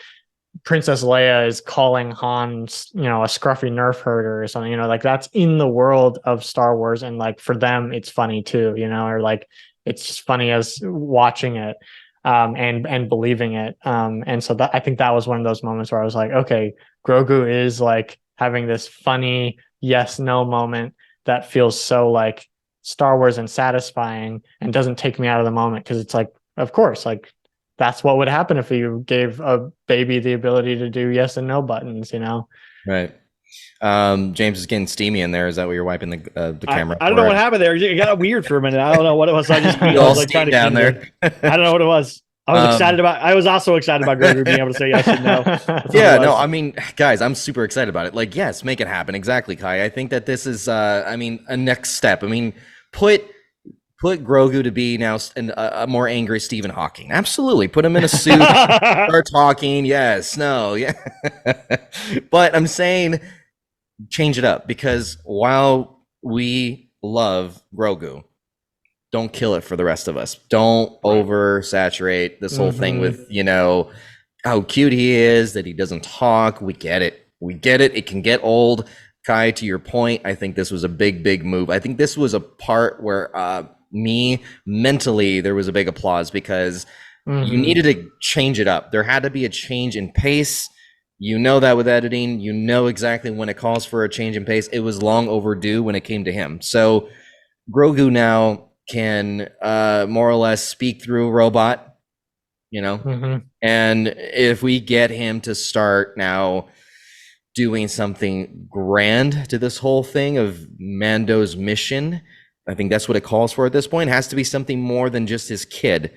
C: Princess Leia is calling Han, you know, a scruffy nerf herder or something, you know, like that's in the world of Star Wars. And like for them, it's funny too, you know, or like it's just funny as watching it and believing it. And so that I think that was one of those moments where I was like, okay, Grogu is like having this funny yes, no moment that feels so like Star Wars and satisfying and doesn't take me out of the moment because it's like, of course, like that's what would happen if you gave a baby the ability to do yes and no buttons, you know?
A: Right. James is getting steamy in there. Is that what you're wiping the camera?
B: I don't know what happened there. It got weird for a minute. I don't know what it was. I
A: All
B: was like trying to
A: down
B: kindle.
A: there.
B: I don't know what it was. I was excited about. I was also excited about Grogu being able to say yes and no.
A: Yeah, no, I mean, guys, I'm super excited about it. Like, yes, make it happen. Exactly, Kai. I think that this is, I mean, a next step. I mean, put Grogu to be now a more angry Stephen Hawking. Absolutely, put him in a suit, start talking. Yes, no, yeah. But I'm saying, change it up because while we love Grogu, don't kill it for the rest of us. Don't oversaturate this whole thing with, you know, how cute he is, that he doesn't talk. We get it. We get it. It can get old. Kai, to your point, I think this was a big move. I think this was a part where me mentally there was a big applause because you needed to change it up. There had to be a change in pace. You know that with editing, you know exactly when it calls for a change in pace. It was long overdue when it came to him. So Grogu now can more or less speak through a robot, you know? And if we get him to start now doing something grand to this whole thing of Mando's mission, I think that's what it calls for at this point. It has to be something more than just his kid.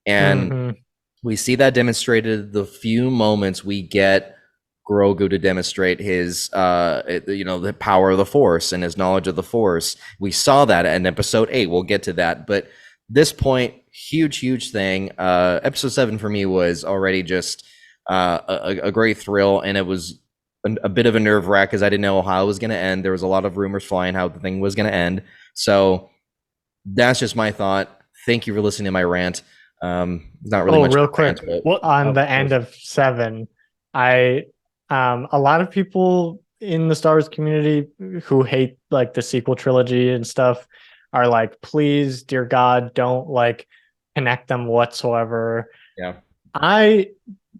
A: And we see that demonstrated the few moments we get Grogu to demonstrate his, you know, the power of the Force and his knowledge of the Force. We saw that in episode 8. We'll get to that. But this point, huge thing. Episode 7 for me was already just a great thrill. And it was a bit of a nerve wrack because I didn't know how it was going to end. There was a lot of rumors flying how the thing was going to end. So that's just my thought. Thank you for listening to my rant. Not really much.
C: Real quick. On the end of 7, a lot of people in the Star Wars community who hate like the sequel trilogy and stuff are like, please, dear God, don't like connect them whatsoever.
A: Yeah.
C: I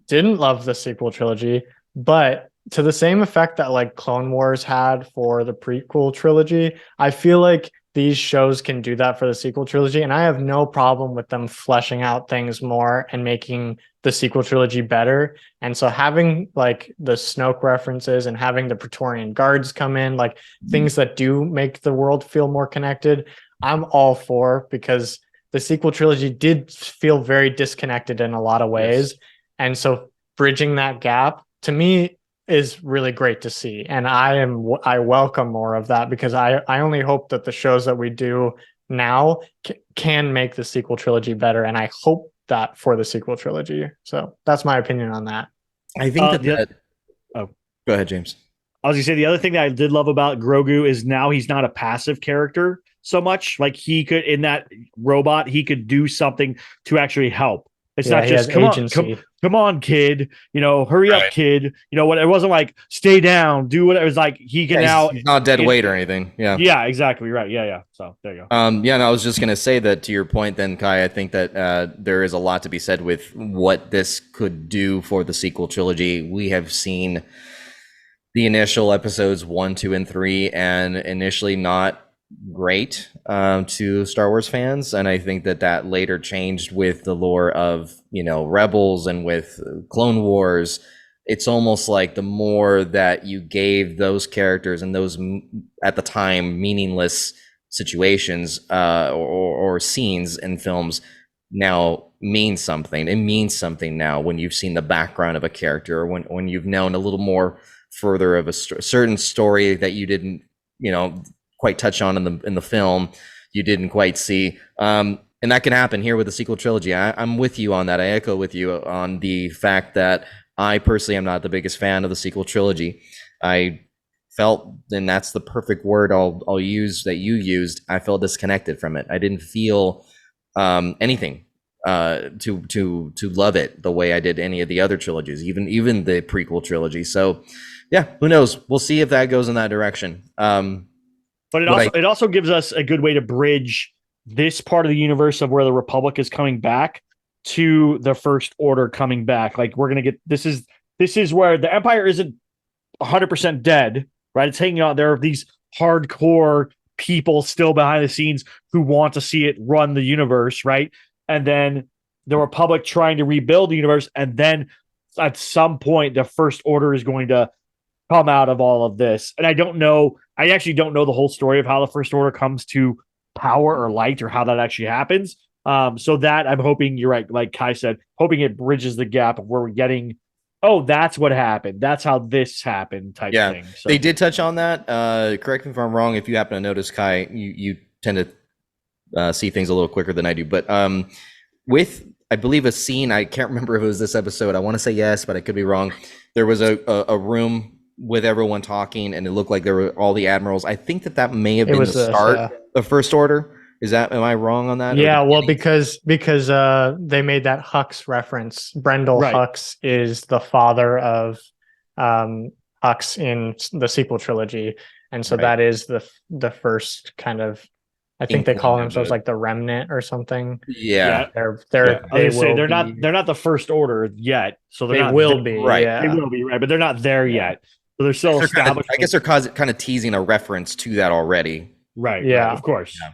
C: didn't love the sequel trilogy, but to the same effect that like Clone Wars had for the prequel trilogy, I feel like these shows can do that for the sequel trilogy. And I have no problem with them fleshing out things more and making the sequel trilogy better. And so having like the Snoke references and having the Praetorian Guards come in, like things that do make the world feel more connected, I'm all for, because the sequel trilogy did feel very disconnected in a lot of ways. Yes. And so bridging that gap to me is really great to see. And I welcome more of that, because I only hope that the shows that we do now can make the sequel trilogy better. And I hope that for the sequel trilogy. So that's my opinion on that.
A: I think go ahead, James.
B: I was gonna say the other thing that I did love about Grogu is now he's not a passive character so much. Like he could, in that robot, he could do something to actually help. It's not just come on, kid. You know, hurry up, kid. You know what? It wasn't like stay down, do what it was like. He can now.
A: He's not dead weight or anything. Yeah.
B: Yeah. Exactly. Right. Yeah. So there you
A: go. Yeah. And I was just gonna say that to your point, then, Kai. I think that there is a lot to be said with what this could do for the sequel trilogy. We have seen the initial episodes 1, 2, and 3, and initially not great to Star Wars fans, and I think that later changed with the lore of, you know, Rebels and with Clone Wars. It's almost like the more that you gave those characters and those at the time meaningless situations or scenes in films now means something. It means something now when you've seen the background of a character, or when you've known a little more further of a certain story that you didn't, you know, quite touch on in the film, you didn't quite see, and that can happen here with the sequel trilogy. I'm with you on that. I echo with you on the fact that I personally am not the biggest fan of the sequel trilogy. I felt, and that's the perfect word I'll use that you used, I felt disconnected from it. I didn't feel anything. to love it the way I did any of the other trilogies, even the prequel trilogy. So yeah, who knows? We'll see if that goes in that direction.
B: But it also gives us a good way to bridge this part of the universe of where the Republic is coming back to the First Order coming back. Like we're gonna get this is where the Empire isn't 100% dead, right? It's hanging out. There are these hardcore people still behind the scenes who want to see it run the universe, right? And then the Republic trying to rebuild the universe, and then at some point the First Order is going to come out of all of this. And I actually don't know the whole story of how the First Order comes to power or light or how that actually happens. So that I'm hoping you're right, like Kai said, hoping it bridges the gap of where we're getting, oh, that's what happened. That's how this happened type thing. So
A: they did touch on that. Correct me if I'm wrong. If you happen to notice, Kai, you tend to see things a little quicker than I do. But with, I believe, a scene, I can't remember if it was this episode. I want to say yes, but I could be wrong. There was a room with everyone talking, and it looked like there were all the admirals. I think that may have been the start of First Order. Am I wrong on that?
C: Yeah, well, because they made that Hux reference. Brendel Hux is the father of Hux in the sequel trilogy, and so that is the first kind of. I think they call themselves like the Remnant or something.
A: Yeah,
B: they're not the First Order yet, so
C: they will be
A: right.
C: Yeah.
B: They will be right, but they're not there yet. So they're still established.
A: I guess they're kind of teasing a reference to that already.
B: Right. Yeah, of course.
A: Yeah.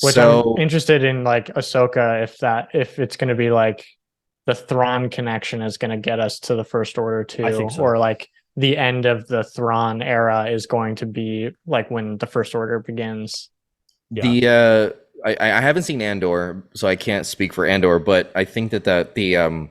C: Which I'm interested in, like Ahsoka, if it's going to be like the Thrawn connection is going to get us to the First Order too, I think so. Or like the end of the Thrawn era is going to be like when the First Order begins.
A: Yeah. I haven't seen Andor, so I can't speak for Andor, but I think that the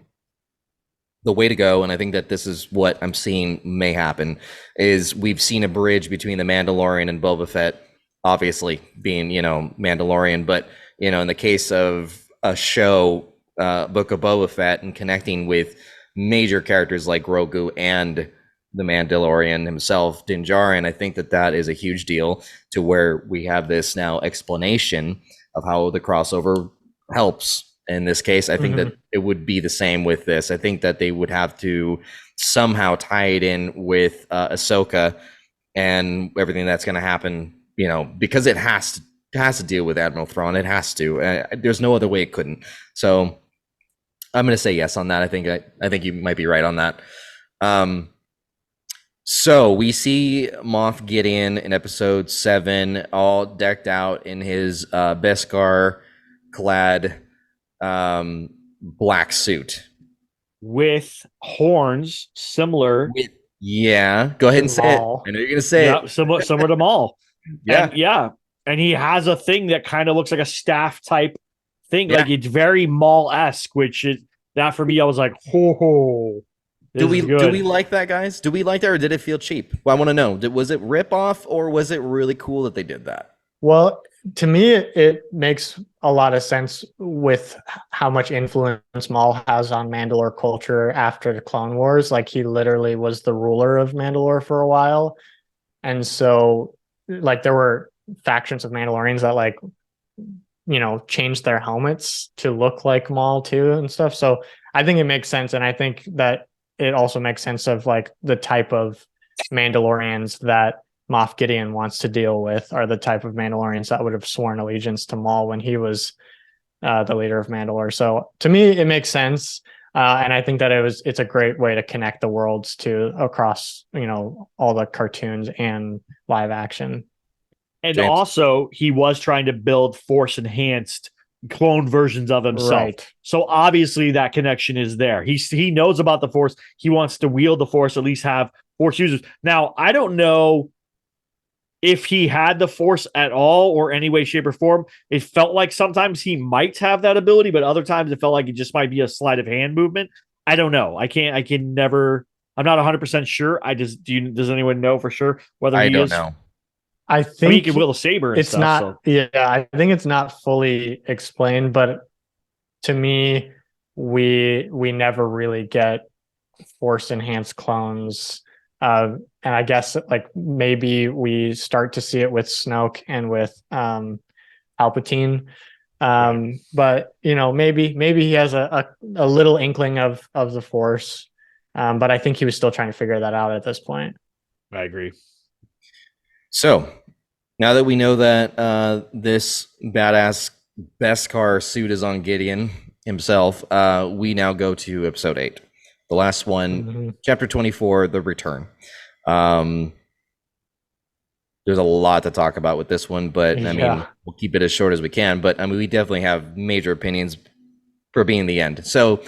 A: way to go, and I think that this is what I'm seeing may happen, is we've seen a bridge between the Mandalorian and Boba Fett. Obviously being, Mandalorian, but, in the case of a show, Book of Boba Fett, and connecting with major characters like Grogu and the Mandalorian himself, Din Djarin, I think that is a huge deal, to where we have this now explanation of how the crossover helps. In this case, I think that it would be the same with this. I think that they would have to somehow tie it in with Ahsoka and everything that's going to happen, because it has to deal with Admiral Thrawn. It has to. There's no other way it couldn't. So I'm going to say yes on that. I think you might be right on that. So we see Moff Gideon in episode 7, all decked out in his Beskar clad black suit
B: with horns similar.
A: Go ahead and say it. I know you're going to say it.
B: Similar to Maul.
A: Yeah.
B: And he has a thing that kind of looks like a staff type thing. Like it's very Maul-esque, which is that for me, I was like, ho.
A: Do we like that, guys? Do we like that, or did it feel cheap? Well, I want to know. Was it rip off, or was it really cool that they did that?
C: Well, to me, it makes a lot of sense with how much influence Maul has on Mandalore culture after the Clone Wars. Like, he literally was the ruler of Mandalore for a while. And so, like, there were factions of Mandalorians that, like, changed their helmets to look like Maul too and stuff. So I think it makes sense. And I think that it also makes sense of, like, the type of Mandalorians that Moff Gideon wants to deal with are the type of Mandalorians that would have sworn allegiance to Maul when he was the leader of Mandalore. So to me, it makes sense. And I think that it's a great way to connect the worlds across, all the cartoons and live action.
B: And also, he was trying to build Force enhanced clone versions of himself. Right. So obviously that connection is there. He knows about the Force. He wants to wield the Force, at least have Force users. Now, I don't know if he had the Force at all or any way, shape, or form. It felt like sometimes he might have that ability, but other times it felt like it just might be a sleight of hand movement. I don't know. I'm not 100% sure. Does anyone know for sure whether he is?
A: Know.
C: I think
B: he can wield a saber. And stuff,
C: not.
B: So.
C: Yeah, I think it's not fully explained, but to me, we never really get Force enhanced clones. And I guess, like, maybe we start to see it with Snoke and with Palpatine. But maybe he has a little inkling of the Force. But I think he was still trying to figure that out at this point.
B: I agree.
A: So now that we know that this badass Beskar suit is on Gideon himself, we now go to episode 8, the last one, chapter 24, The Return. There's a lot to talk about with this one, but I mean, we'll keep it as short as we can. But I mean, we definitely have major opinions for being the end. So,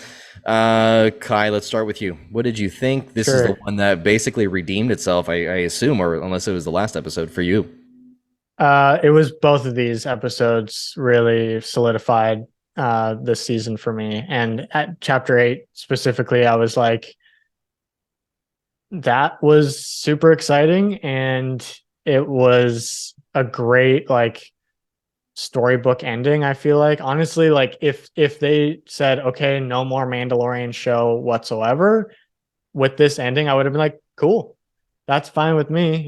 A: Kai, let's start with you. What did you think? This is the one that basically redeemed itself, I assume, or unless it was the last episode for you.
C: It was both of these episodes really solidified this season for me. And at chapter 8 specifically, I was like, that was super exciting, and it was a great storybook ending. I feel like, honestly, if they said, okay, no more Mandalorian show whatsoever with this ending, I would have been like, cool, that's fine with me.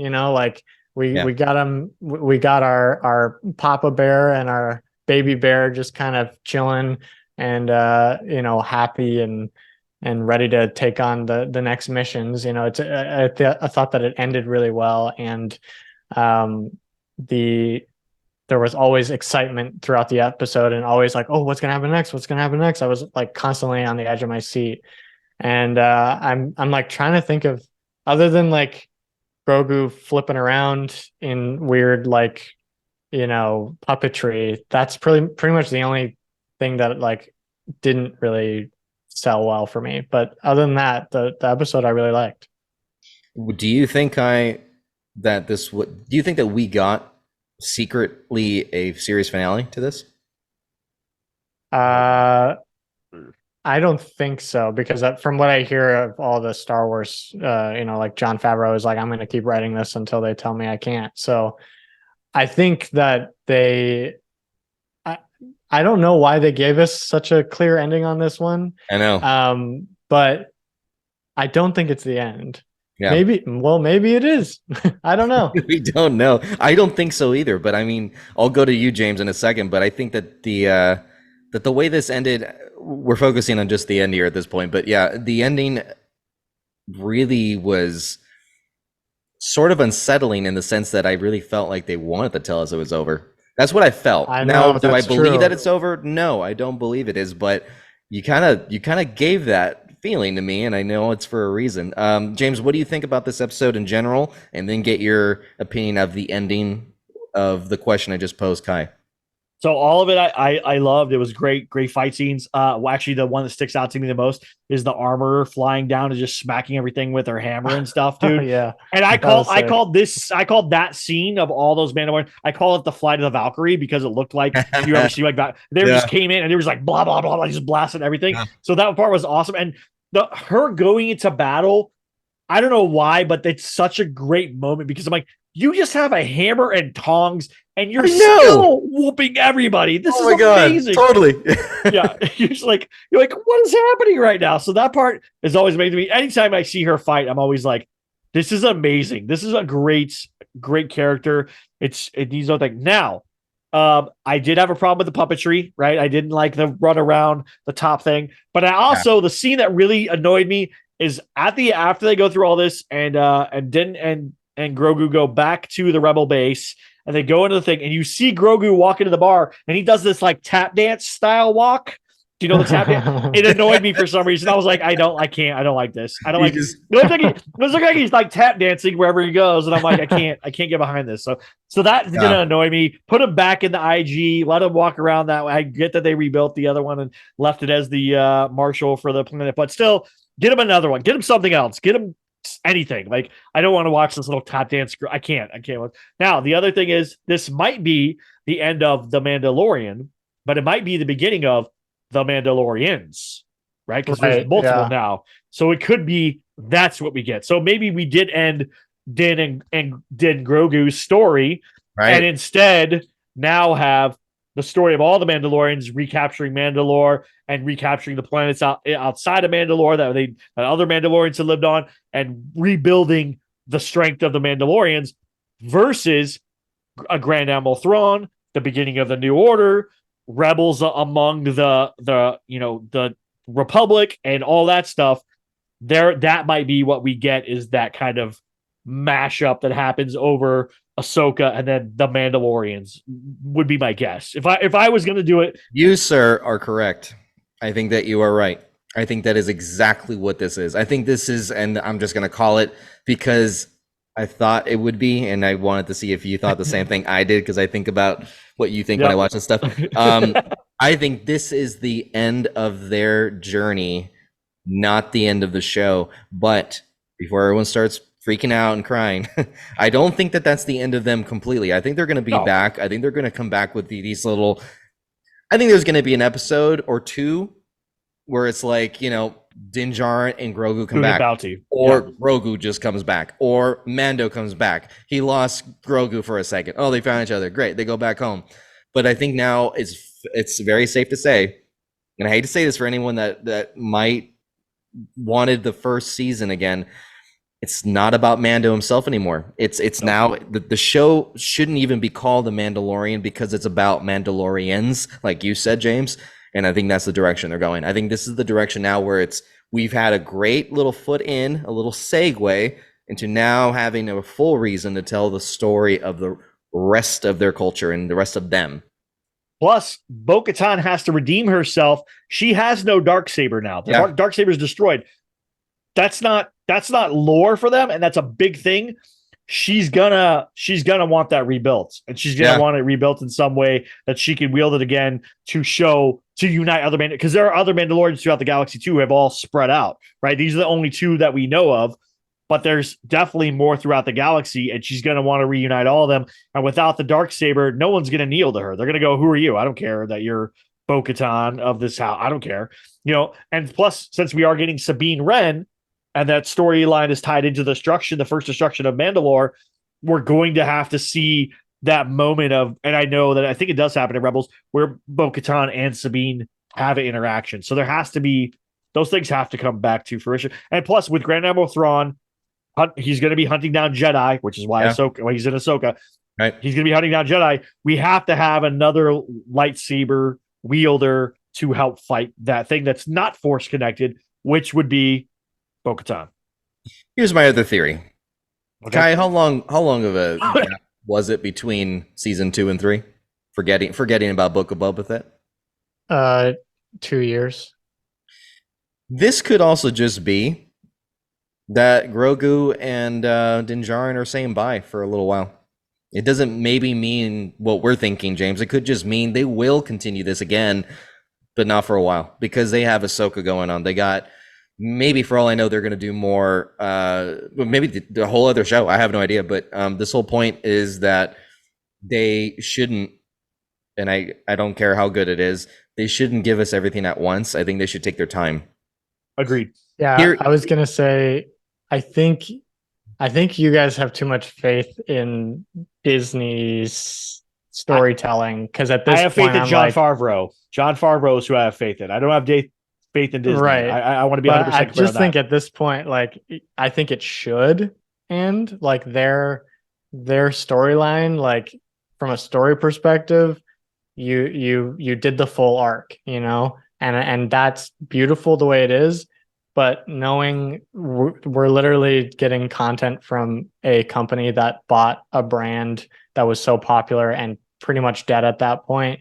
C: We got him. We got our Papa Bear and our baby bear just kind of chilling and happy and ready to take on the next missions. I thought that it ended really well, and there was always excitement throughout the episode, and always like, oh, what's gonna happen next? What's gonna happen next? I was like constantly on the edge of my seat, and I'm like trying to think of, other than like Grogu flipping around in weird puppetry. That's pretty much the only thing that didn't really sell well for me. But other than that, the episode I really liked.
A: Do you think do you think that we got secretly a series finale to this?
C: I don't think so, because from what I hear of all the Star Wars, Jon Favreau is like, I'm going to keep writing this until they tell me I can't. So I think that I don't know why they gave us such a clear ending on this one.
A: I know.
C: But I don't think it's the end.
A: Yeah.
C: Maybe it is. I don't know.
A: We don't know. I don't think so either. But I mean, I'll go to you, James, in a second. But I think that the way this ended, we're focusing on just the end here at this point. But yeah, the ending really was sort of unsettling in the sense that I really felt like they wanted to tell us it was over. That's what I felt. Now, do I believe that it's over? No, I don't believe it is. But you kind of gave that feeling to me, and I know it's for a reason. James, what do you think about this episode in general? And then get your opinion of the ending of the question I just posed, Kai.
B: So all of it, I loved. It was great fight scenes. Actually, the one that sticks out to me the most is the armorer flying down and just smacking everything with her hammer and stuff, dude.
C: Yeah.
B: And I called that scene of all those Mandalorian, I call it the Flight of the Valkyrie, because it looked like you ever see that they just came in and it was like blah blah blah, just blasting everything. Yeah. So that part was awesome, and her going into battle, I don't know why, but it's such a great moment, because I'm like, you just have a hammer and tongs and you're still whooping everybody. This is amazing.
A: Totally.
B: Yeah. You're like, what is happening right now? So that part is always amazing to me. Anytime I see her fight, I'm always like, this is amazing. This is a great character. It needs nothing. Now, I did have a problem with the puppetry, right? I didn't like the run around the top thing, but I also, the scene that really annoyed me is after they go through all this and Grogu go back to the rebel base, and they go into the thing, and you see Grogu walk into the bar, and he does this like tap dance style walk. Do you know the tap dance? It annoyed me for some reason. I was like, I don't like this. I don't like this. It looks like he's like tap dancing wherever he goes, and I'm like, I can't get behind this. So that's gonna annoy me. Put him back in the IG, let him walk around that way. I get that they rebuilt the other one and left it as the marshal for the planet, but still, get him another one. Get him something else. Get him anything. Like, I don't want to watch this little tap dance. I can't. Now, the other thing is, this might be the end of The Mandalorian, but it might be the beginning of The Mandalorians, right? Because there's multiple now. So it could be that's what we get. So maybe we did end Din and Grogu's story, right? And instead now have the story of all the Mandalorians recapturing Mandalore and recapturing the planets outside of Mandalore that other Mandalorians had lived on, and rebuilding the strength of the Mandalorians versus a Grand Admiral Thrawn, the beginning of the New Order, rebels among the the Republic and all that stuff. There, that might be what we get, is that kind of mashup that happens over Ahsoka and then the Mandalorians, would be my guess. If I was going to do it,
A: You, sir, are correct. I think that you are right. I think that is exactly what this is. I think this is, and I'm just going to call it because I thought it would be, and I wanted to see if you thought the same thing I did, because I think about what you think when I watch this stuff. I think this is the end of their journey, not the end of the show. But before everyone starts freaking out and crying, I don't think that that's the end of them completely. I think they're going to be back. I think they're going to come back with these little. I think there's going to be an episode or two where it's like, Din Djarin and Grogu come back,
B: Bounty.
A: or Grogu just comes back, or Mando comes back. He lost Grogu for a second. Oh, they found each other. Great, they go back home. But I think now it's very safe to say, and I hate to say this for anyone that might wanted the first season again, it's not about Mando himself anymore. It's now the show shouldn't even be called The Mandalorian, because it's about Mandalorians, like you said, James. And I think that's the direction they're going. I think this is the direction now where we've had a great little foot in, a little segue into now having a full reason to tell the story of the rest of their culture and the rest of them.
B: Plus, Bo-Katan has to redeem herself. She has no Darksaber now. The Darksaber is destroyed. That's not lore for them, and that's a big thing. She's gonna want that rebuilt, and she's gonna want it rebuilt in some way that she can wield it again to unite other because there are other Mandalorians throughout the galaxy too, who have all spread out. Right, these are the only two that we know of, but there's definitely more throughout the galaxy, and she's gonna want to reunite all of them. And without the Darksaber, no one's gonna kneel to her. They're gonna go, "Who are you? I don't care that you're Bo-Katan of this house. I don't care." And plus, since we are getting Sabine Wren, and that storyline is tied into the first destruction of Mandalore, we're going to have to see that moment of, and I think it does happen in Rebels, where Bo-Katan and Sabine have an interaction. So there has to be, those things have to come back to fruition. And plus, with Grand Admiral Thrawn, he's going to be hunting down Jedi, which is why he's in Ahsoka.
A: Right.
B: He's going to be hunting down Jedi. We have to have another lightsaber wielder to help fight that thing that's not force connected, which would be Bo-Katan.
A: Here's my other theory. Okay. Kai, how long of a gap was it between season 2 and 3? Forgetting about Book of Boba Fett?
C: 2 years.
A: This could also just be that Grogu and Din Djarin are saying bye for a little while. It doesn't maybe mean what we're thinking, James. It could just mean they will continue this again, but not for a while, because they have Ahsoka going on. They got, maybe for all I know, they're going to do more, maybe the whole other show. I have no idea, but this whole point is that they shouldn't, and I don't care how good it is, they shouldn't give us everything at once. I think they should take their time.
B: Agreed.
C: Yeah, I was going to say, I think you guys have too much faith in Disney's storytelling, because at this point, I have faith in
B: Jon Favreau. Jon Favreau is who I have faith in. I don't have faith in Disney. Right. I want to be 100% clear. I just
C: think at this point, I think it should end. Their storyline, from a story perspective, you did the full arc, and that's beautiful the way it is. But knowing we're literally getting content from a company that bought a brand that was so popular and pretty much dead at that point,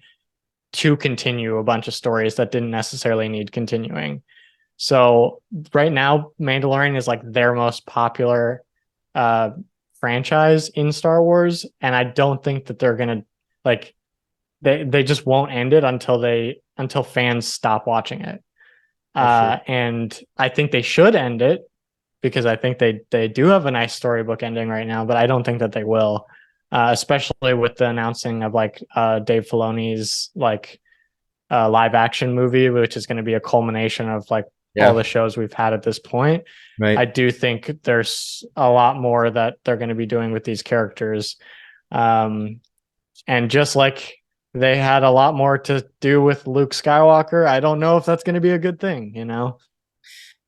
C: to continue a bunch of stories that didn't necessarily need continuing. So right now, Mandalorian is their most popular franchise in Star Wars. And I don't think that they're going to they just won't end it until fans stop watching it. And I think they should end it, because I think they do have a nice storybook ending right now, but I don't think that they will, especially with the announcing of Dave Filoni's live action movie, which is going to be a culmination of all the shows we've had at this point. Right. I do think there's a lot more that they're going to be doing with these characters. And just like they had a lot more to do with Luke Skywalker, I don't know if that's going to be a good thing,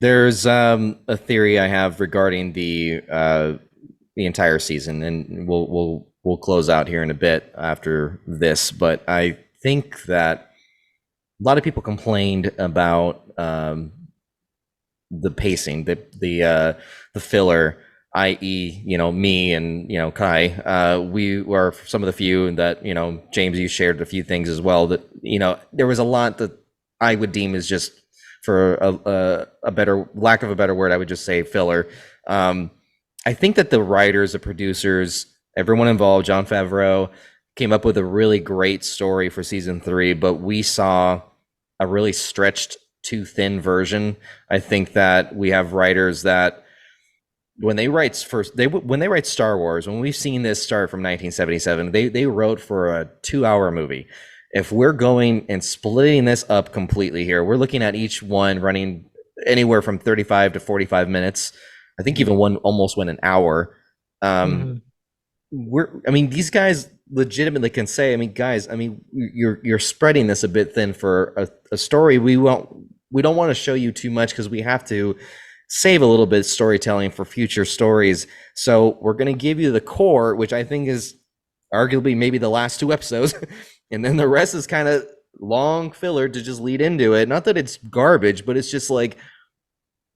A: There's a theory I have regarding the entire season, and we'll close out here in a bit after this. But I think that a lot of people complained about the pacing, the filler, i.e., me and Kai. We were some of the few that James, you shared a few things as well. That there was a lot that I would deem as just, for a better lack of a better word, I would just say filler. I think that the writers, the producers, everyone involved, Jon Favreau, came up with a really great story for season 3, but we saw a really stretched, too thin version. I think that we have writers that when they write Star Wars, when we've seen this start from 1977, they wrote for a 2-hour movie. If we're going and splitting this up completely here, we're looking at each one running anywhere from 35 to 45 minutes. I think even one almost went an hour. These guys legitimately can say, guys, you're spreading this a bit thin for a story. We don't want to show you too much because we have to save a little bit of storytelling for future stories. So we're going to give you the core, which I think is arguably maybe the last 2 episodes. And then the rest is kind of long filler to just lead into it. Not that it's garbage, but it's just like,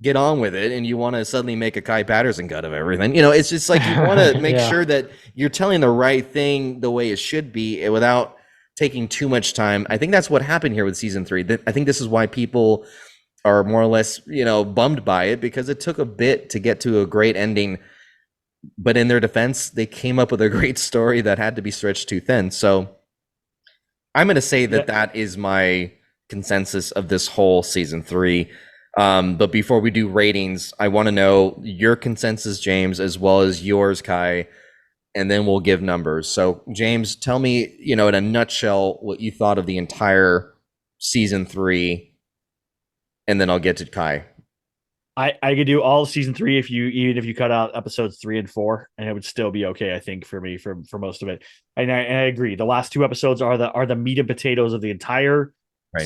A: get on with it. And you want to suddenly make a Kai Patterson cut of everything. It's just like you want to make sure that you're telling the right thing the way it should be without taking too much time. I think that's what happened here with season 3. I think this is why people are more or less, bummed by it, because it took a bit to get to a great ending. But in their defense, they came up with a great story that had to be stretched too thin. So I'm going to say that is my consensus of this whole season 3. But before we do ratings, I want to know your consensus, James, as well as yours, Kai, and then we'll give numbers. So, James, tell me, in a nutshell, what you thought of the entire season 3, and then I'll get to Kai.
B: I could do all of season 3 even if you cut out episodes 3 and 4, and it would still be okay. I think for me, for most of it, and I agree. The last 2 episodes are the meat and potatoes of the entire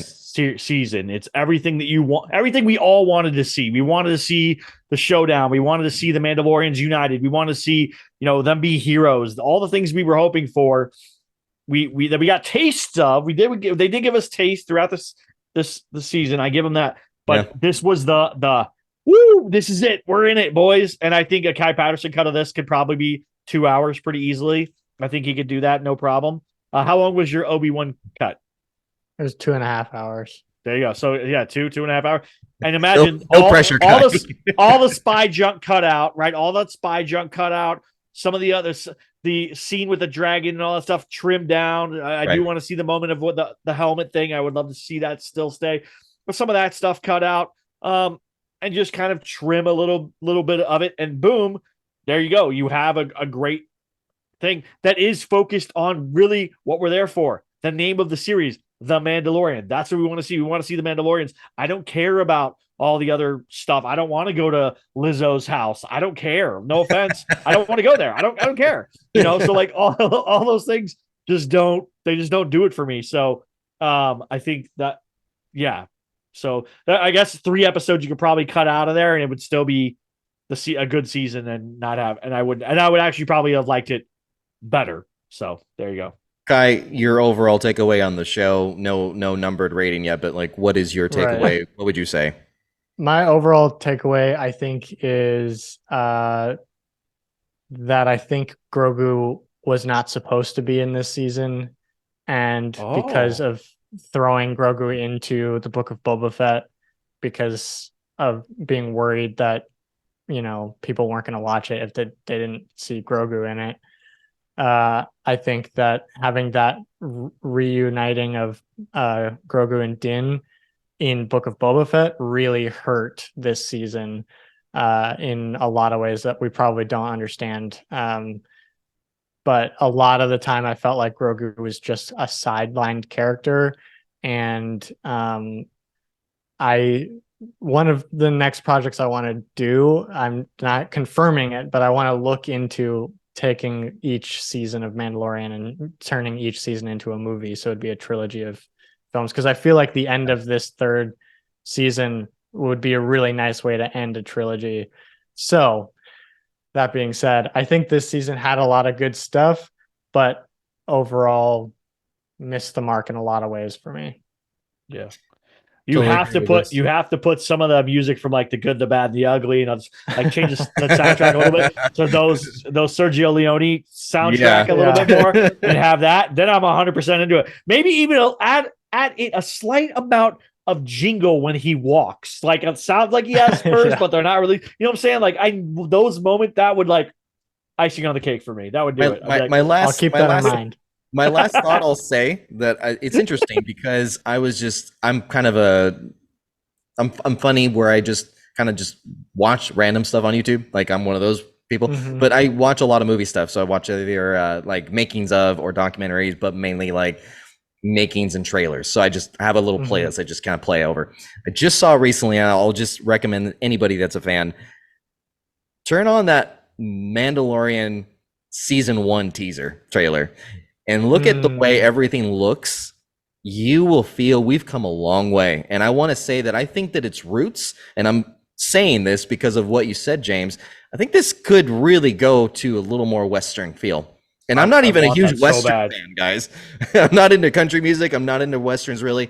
B: season. It's everything that you want, everything we all wanted to see. We wanted to see the showdown. We wanted to see the Mandalorians united. We wanted to see them be heroes. All the things we were hoping for. We got tastes of. They did give us taste throughout the season. I give them that. But this was the woo, this is it. We're in it, boys. And I think a Kai Patterson cut of this could probably be 2 hours pretty easily. I think he could do that, no problem. How long was your Obi-Wan cut?
C: It was 2.5 hours.
B: There you go. So yeah, 2.5 hours. And imagine
A: no pressure.
B: All the spy junk cut out, right? All that spy junk cut out. Some of the others, the scene with the dragon and all that stuff trimmed down. I do want to see the moment of what the helmet thing. I would love to see that still stay, but some of that stuff cut out. And just kind of trim a little bit of it, and boom, there you go. You have a great thing that is focused on really what we're there for. The name of the series, The Mandalorian. That's what we want to see. We want to see the Mandalorians. I don't care about all the other stuff. I don't want to go to Lizzo's house. I don't care. No offense. I don't want to go there. I don't care. So like all those things just don't do it for me. So I think that, yeah. So I guess 3 episodes you could probably cut out of there, and it would still be a good season, and not have. And I would actually probably have liked it better. So there you go.
A: Kai, your overall takeaway on the show. No numbered rating yet, but like, what is your takeaway? Right. What would you say?
C: My overall takeaway, I think, is that I think Grogu was not supposed to be in this season, and because of throwing Grogu into the Book of Boba Fett, because of being worried that people weren't going to watch it if they didn't see Grogu in it. I think that having that reuniting of Grogu and Din in Book of Boba Fett really hurt this season in a lot of ways that we probably don't understand. But a lot of the time I felt like Grogu was just a sidelined character. And one of the next projects I want to do, I'm not confirming it, but I want to look into taking each season of Mandalorian and turning each season into a movie. So it'd be a trilogy of films. Because I feel like the end of this 3rd season would be a really nice way to end a trilogy. So that being said, I think this season had a lot of good stuff, but overall, missed the mark in a lot of ways for me.
B: Yeah. You
A: Totally
B: have
A: agree
B: to
A: with
B: put
A: this.
B: you have to put some of the music from like The Good, the Bad, and the Ugly, and like change the soundtrack a little bit. So those Sergio Leone soundtrack a little
C: Yeah.
B: bit more, and have that. Then I'm 100% into it. Maybe even add it a slight amount of jingle when he walks. Like it sounds like he has spurs,
C: Yeah.
B: but they're not really. You know what I'm saying? Like those moments that would like icing on the cake for me. That would do it. I'd be like,
A: my
C: I'll
A: last
C: keep
A: my
C: that in
A: last
C: mind.
A: my last thought I'll say that it's interesting because I'm kind of I'm funny where I just kind of just watch random stuff on YouTube. Like I'm one of those people,
C: Mhm.
A: but I watch a lot of movie stuff. So I watch either like makings of or documentaries, but mainly like makings and trailers. So I just have a little
C: Mhm.
A: playlist I just kind of play over. I just saw recently, and I'll just recommend anybody that's a fan, turn on that Mandalorian season 1 teaser trailer and look at the way everything looks. You will feel we've come a long way. And I want to say that I think that its roots, and I'm saying this because of what you said, James, I think this could really go to a little more Western feel. And I'm not
B: I
A: even a
B: want
A: huge
B: that so
A: Western
B: bad.
A: fan, guys. I'm not into country music. I'm not into Westerns really.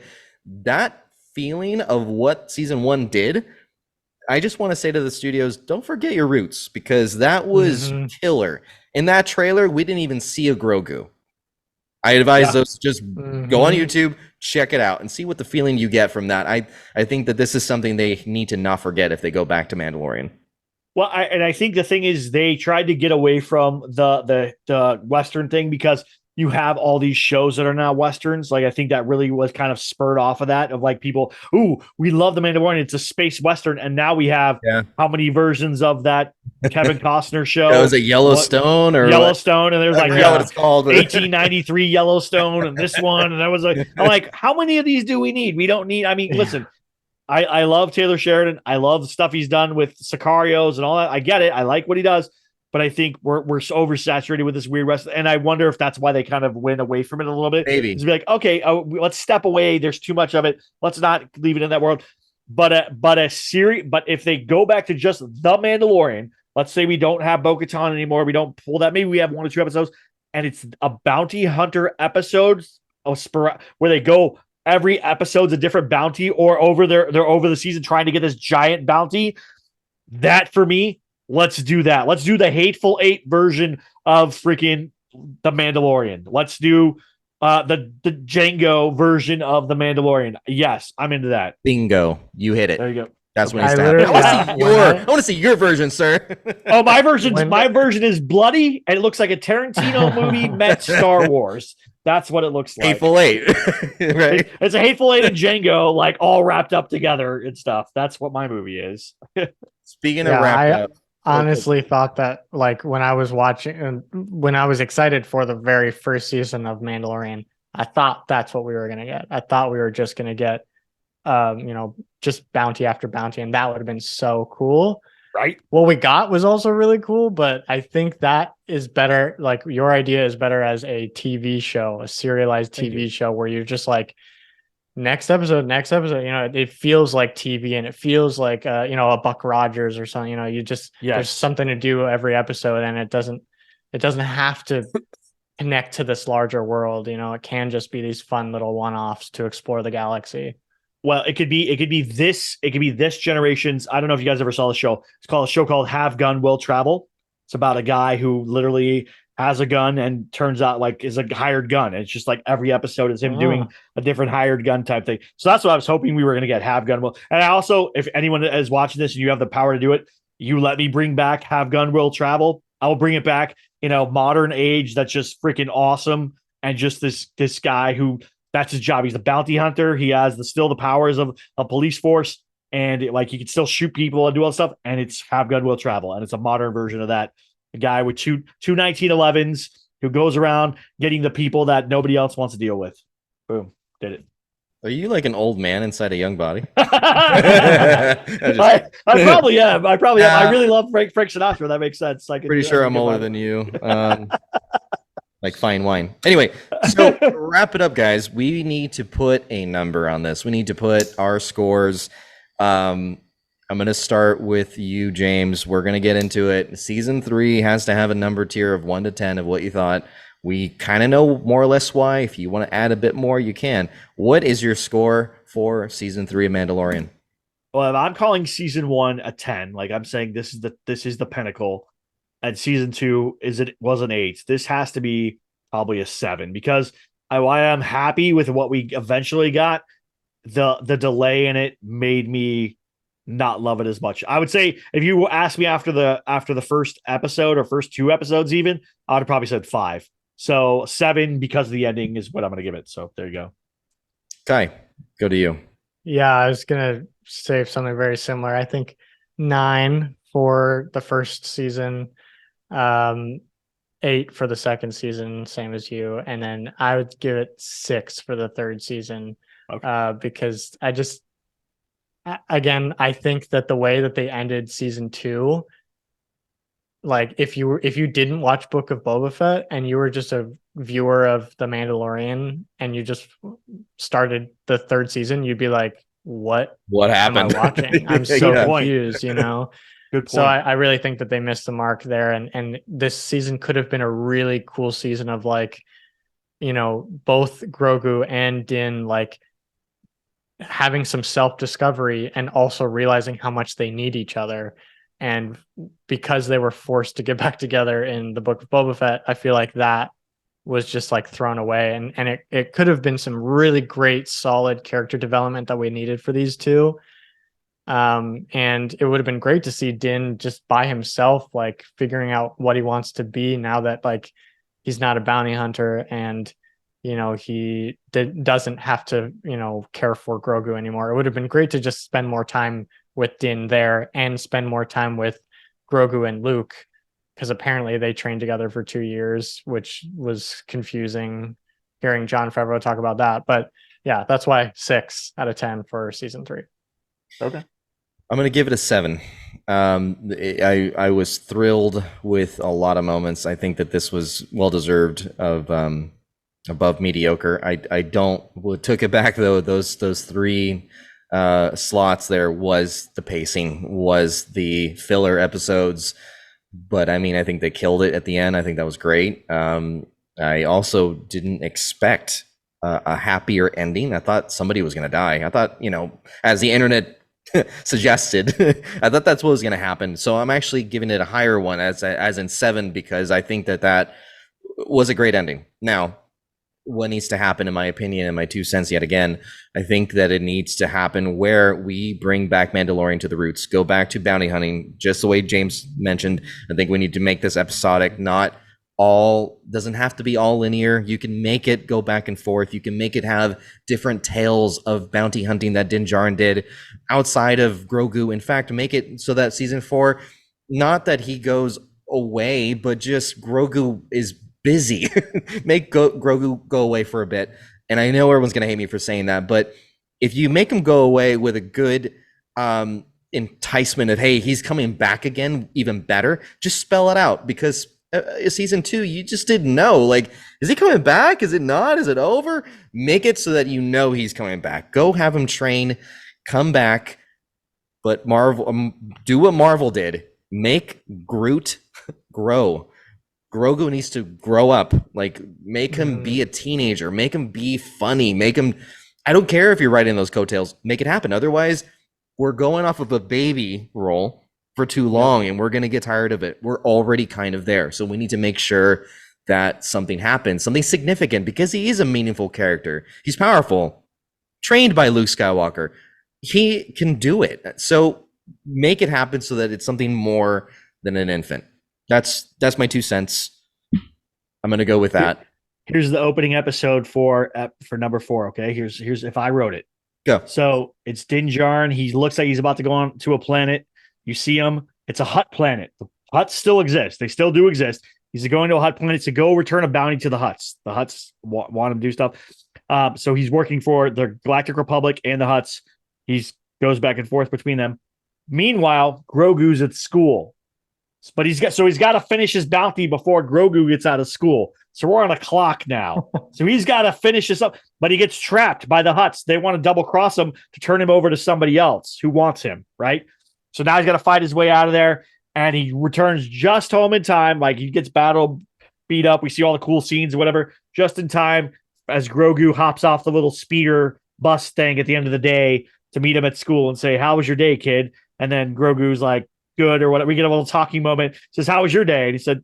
A: That feeling of what season 1 did, I just want to say to the studios, don't forget your roots, because that was
C: Mhm.
A: killer. In that trailer, we didn't even see a Grogu. I advise
B: Yeah.
A: those just go on YouTube, check it out, and see what the feeling you get from that. I think that this is something they need to not forget if they go back to Mandalorian.
B: Well, I think the thing is they tried to get away from the Western thing because you have all these shows that are now Westerns. Like I think that really was kind of spurred off of that, of like people, ooh, we love the Mandalorian. It's a space Western. And now we have
A: Yeah.
B: how many versions of that Kevin Costner show?
A: Was it Yellowstone or
B: Yellowstone, and there's
A: I
B: like
A: forgot what it's called.
B: 1893 Yellowstone and this one. And that was like, I'm like, how many of these do we need? We don't need, I mean,
C: Yeah.
B: listen, I love Taylor Sheridan. I love the stuff he's done with Sicarios and all that. I get it. I like what he does, but I think we're so oversaturated with this weird West. And I wonder if that's why they kind of went away from it a little bit.
A: Maybe.
B: Is be like, okay, let's step away. There's too much of it. Let's not leave it in that world. But if they go back to just the Mandalorian, let's say we don't have Bo-Katan anymore. We don't pull that. Maybe we have 1 or 2 episodes, and it's a bounty hunter episode where they go. Every episode's a different bounty, or they're over the season trying to get this giant bounty. That for me, let's do that. Let's do the Hateful Eight version of freaking the Mandalorian. Let's do the Django version of the Mandalorian. Yes, I'm into that.
A: Bingo. You hit it.
B: There you go.
A: That's
B: Okay.
A: what needs
C: I
A: to happen.
C: literally-
A: I want to see your version, sir.
B: Oh, my version
C: When-
B: is bloody, and it looks like a Tarantino movie met Star Wars. That's what it looks like.
A: Hateful Eight. Right.
B: It's a Hateful Eight and Django, like all wrapped up together and stuff. That's what my movie is.
A: Speaking
C: Yeah,
A: of wrapped up,
C: honestly thought that, like, when I was watching, when I was excited for the very first season of Mandalorian, I thought that's what we were gonna get. I thought we were just gonna get just bounty after bounty, and that would have been so cool.
B: Right?
C: What we got was also really cool, but I think that is better. Like, your idea is better as a TV show, a serialized
B: Thank
C: TV show where you're just like, next episode, it feels like TV, and it feels like a Buck Rogers or something. There's something to do every episode, and it doesn't have to connect to this larger world. It can just be these fun little one-offs to explore the galaxy.
B: Well, it could be this generation's. I don't know if you guys ever saw the show. It's called a show called Have Gun Will Travel. It's about a guy who literally has a gun and turns out like is a hired gun. And it's just like every episode is him doing a different hired gun type thing. So that's what I was hoping we were going to get. Have Gun Will. And I also, if anyone is watching this and you have the power to do it, you let me bring back Have Gun Will Travel. I will bring it back in a modern age that's just freaking awesome. And just this guy who, that's his job. He's a bounty hunter. He has still the powers of a police force, and he can still shoot people and do all that stuff. And it's Have Gun Will Travel, and it's a modern version of that. A guy with two 1911s who goes around getting the people that nobody else wants to deal with. Boom, did it.
A: are you like an old man inside a young body?
B: I probably am. I really love Frank Sinatra. That makes sense.
A: Pretty sure I'm older than you. Like fine wine. Anyway, so to wrap it up, guys, we need to put a number on this. We need to put our scores. I'm going to start with you, James. We're going to get into it. Season 3 has to have a number tier of 1 to 10 of what you thought. We kind of know more or less why. If you want to add a bit more, you can. What is your score for season 3 of Mandalorian?
B: Well, I'm calling season 1 a 10. Like I'm saying, this is the pinnacle, and season 2 was an 8. This has to be probably a 7 because I am happy with what we eventually got. The delay in it made me not love it as much. I would say if you asked me after the first episode or first 2 episodes, even I would have probably said 5. So 7 because of the ending is what I'm going to give it. So there you go.
A: Kai, go to you.
C: Yeah, I was gonna say something very similar. I think 9 for the first season, 8 for the second season, same as you, and then I would give it 6 for the third season, because again, I think that the way that they ended season 2, like if you didn't watch Book of Boba Fett and you were just a viewer of The Mandalorian and you just started the third season, you'd be like, what
A: happened?
C: am I watching? I'm so confused, you know?
B: Good point.
C: So I really think that they missed the mark there. And this season could have been a really cool season of like, you know, both Grogu and Din like having some self-discovery and also realizing how much they need each other. And because they were forced to get back together in the Book of Boba Fett, I feel like that was just like thrown away. And it could have been some really great, solid character development that we needed for these two. And it would have been great to see Din just by himself, like figuring out what he wants to be now that like he's not a bounty hunter and, you know, he doesn't have to, you know, care for Grogu anymore. It would have been great to just spend more time with Din there and spend more time with Grogu and Luke, because apparently they trained together for 2 years, which was confusing hearing Jon Favreau talk about that. But yeah, that's why 6 out of 10 for season 3.
B: Okay.
A: I'm going to give it a 7. I was thrilled with a lot of moments. I think that this was well deserved of above mediocre. I don't took it back though. Those 3 slots there was the pacing, was the filler episodes, but I mean I think they killed it at the end. I think that was great. I also didn't expect a happier ending. I thought somebody was going to die. I thought, you know, as the internet suggested, I thought that's what was going to happen. So I'm actually giving it a higher one as in 7 because I think that was a great ending. Now, what needs to happen, in my opinion, and my 2 cents yet again, I think that it needs to happen where we bring back Mandalorian to the roots, go back to bounty hunting, just the way James mentioned. I think we need to make this episodic, not all, doesn't have to be all linear. You can make it go back and forth. You can make it have different tales of bounty hunting that Din Djarin did outside of Grogu. In fact, make it so that season 4, not that he goes away, but just Grogu is busy. Make Grogu go away for a bit. And I know everyone's going to hate me for saying that, but if you make him go away with a good enticement of, hey, he's coming back again, even better, just spell it out. Because season 2, you just didn't know. Like, is he coming back? Is it not? Is it over? Make it so that you know he's coming back. Go have him train, come back. But Marvel, do what Marvel did. Make Groot grow. Grogu needs to grow up. Like, make him be a teenager. Make him be funny. Make him... I don't care if you're writing those coattails. Make it happen. Otherwise, we're going off of a baby role for too long, and we're going to get tired of it. We're already kind of there. So we need to make sure that something happens, something significant, because he is a meaningful character. He's powerful. Trained by Luke Skywalker. He can do it. So make it happen so that it's something more than an infant. That's my 2 cents. I'm gonna go with that.
B: Here's the opening episode for number 4. Okay, here's if I wrote it.
A: Go.
B: So it's Din Djarin. He looks like he's about to go on to a planet. You see him. It's a Hutt planet. The Hutts still exist. They still do exist. He's going to a Hutt planet to go return a bounty to the Hutts. The Hutts want him to do stuff. So he's working for the Galactic Republic and the Hutts. He goes back and forth between them. Meanwhile, Grogu's at school. But he's got to finish his bounty before Grogu gets out of school. So we're on a clock now. So he's got to finish this up, but he gets trapped by the Hutts. They want to double cross him to turn him over to somebody else who wants him, right? So now he's got to fight his way out of there, and he returns just home in time. Like, he gets beat speed up. We see all the cool scenes or whatever, just in time as Grogu hops off the little speeder bus thing at the end of the day to meet him at school and say, "How was your day, kid?" And then Grogu's like, "Good," or whatever. We get a little talking moment. Says, "How was your day?" And he said,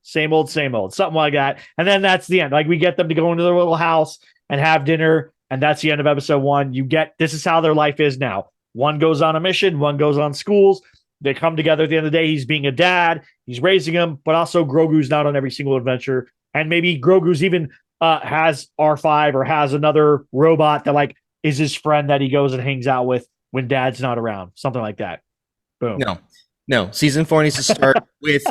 B: same old, something like that. And then that's the end. Like, we get them to go into their little house and have dinner. And that's the end of episode 1. This is how their life is now. One goes on a mission, one goes on schools. They come together at the end of the day. He's being a dad, he's raising them, but also Grogu's not on every single adventure. And maybe Grogu's even has R5 or has another robot that like is his friend that he goes and hangs out with when dad's not around. Something like that. Boom.
A: No. Season 4 needs to start with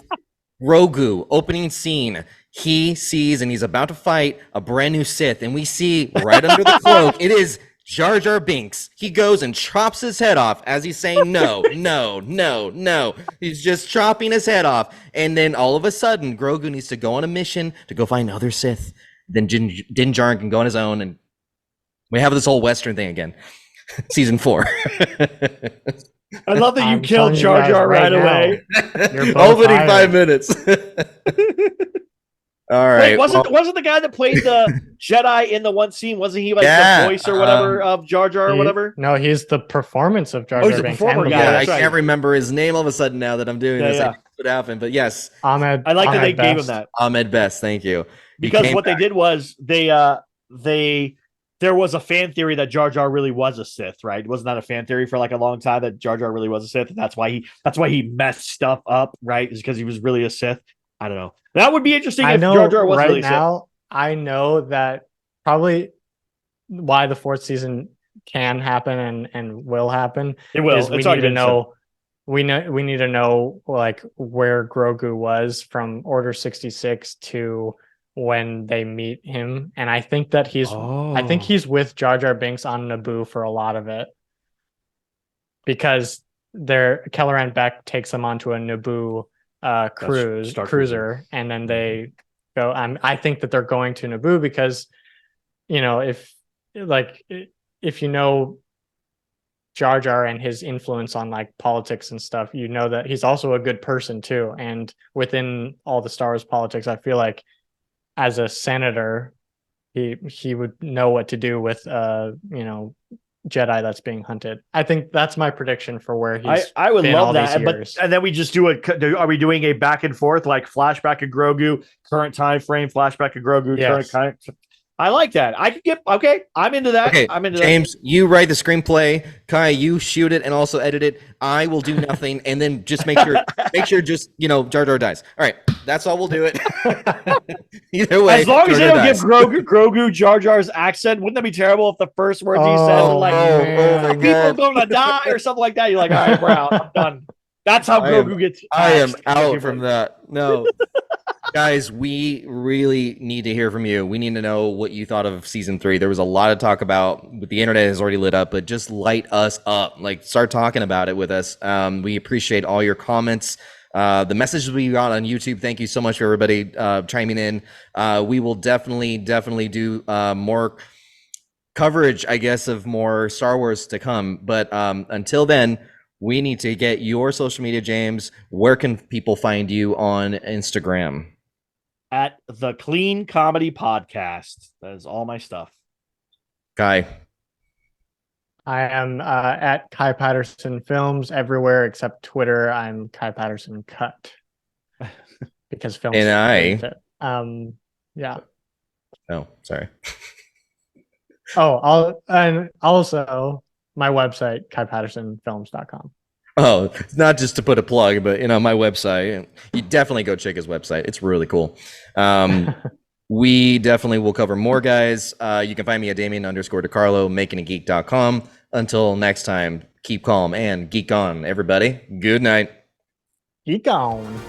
A: Grogu, opening scene. He sees and he's about to fight a brand new Sith, and we see right under the cloak, it is Jar Jar Binks. He goes and chops his head off as he's saying no, no, no, no. He's just chopping his head off. And then all of a sudden, Grogu needs to go on a mission to go find other Sith. Then Din Djarin can go on his own, and we have this whole Western thing again. Season 4.
B: I love that you killed Jar Jar right away.
A: Opening 5 minutes. All right.
B: Wait, wasn't the guy that played the Jedi in the one scene? Wasn't he like the voice or whatever of Jar Jar or whatever?
C: No, he's the performance of Jar Jar.
B: He's the performer guy.
A: Yeah, I can't remember his name all of a sudden now that I'm doing this.
B: Yeah.
A: That's what happened. But yes,
C: Ahmed.
B: I like that they
C: Best.
B: gave him that.
A: Ahmed Best. Thank you.
B: Because what they did was there was a fan theory that Jar Jar really was a Sith, right? Wasn't that a fan theory for like a long time that Jar Jar really was a Sith, and that's why he messed stuff up, right? Is because he was really a Sith. I don't know. That would be interesting if Jar Jar was really
C: now. Sith. I know that probably why the 4th season can happen and will happen.
B: It will.
C: We need to know. We need to know like where Grogu was from Order 66 to when they meet him, and I think that he's with Jar Jar Binks on Naboo for a lot of it, because Kelleran Beck takes him onto a Naboo cruiser, and then they go. I think that they're going to Naboo because, if Jar Jar and his influence on like politics and stuff, that he's also a good person too. And within all the Star Wars politics, I feel like as a senator, he would know what to do with Jedi that's being hunted. I think that's my prediction for where he's. I would love that,
B: and then we just do are we doing a back and forth like flashback of Grogu, current time frame, flashback of Grogu,
C: yes.
B: current time. I like that. I could get okay. I'm into that.
A: Okay,
B: I'm into
A: James, you write the screenplay. Kai, you shoot it and also edit it. I will do nothing, and then just make sure Jar Jar dies. All right, that's all we'll do it. Either way,
B: as long as they don't give Grogu Jar Jar's accent, wouldn't that be terrible if the first words he said people gonna die or something like that? You're like, all right, we're out. I'm done. That's how Grogu gets.
A: I am out from that. No. Guys, we really need to hear from you. We need to know what you thought of season 3. There was a lot of talk about, but the internet has already lit up, but just light us up. Like, start talking about it with us. We appreciate all your comments. The messages we got on YouTube, thank you so much for everybody chiming in. We will definitely do more coverage, I guess, of more Star Wars to come. But until then, we need to get your social media, James. Where can people find you on Instagram?
B: At the Clean Comedy Podcast. That is all my stuff.
A: Kai.
C: I am at Kai Patterson Films everywhere except Twitter. I'm Kai Patterson Cut because films.
A: And
C: yeah.
A: Oh, sorry.
C: And also my website, kaipattersonfilms.com.
A: Oh, it's not just to put a plug, but my website. You definitely go check his website. It's really cool. We definitely will cover more, guys. You can find me at Damien_DeCarlo, makingitgeek.com. Until next time, keep calm and geek on, everybody. Good night.
C: Geek on.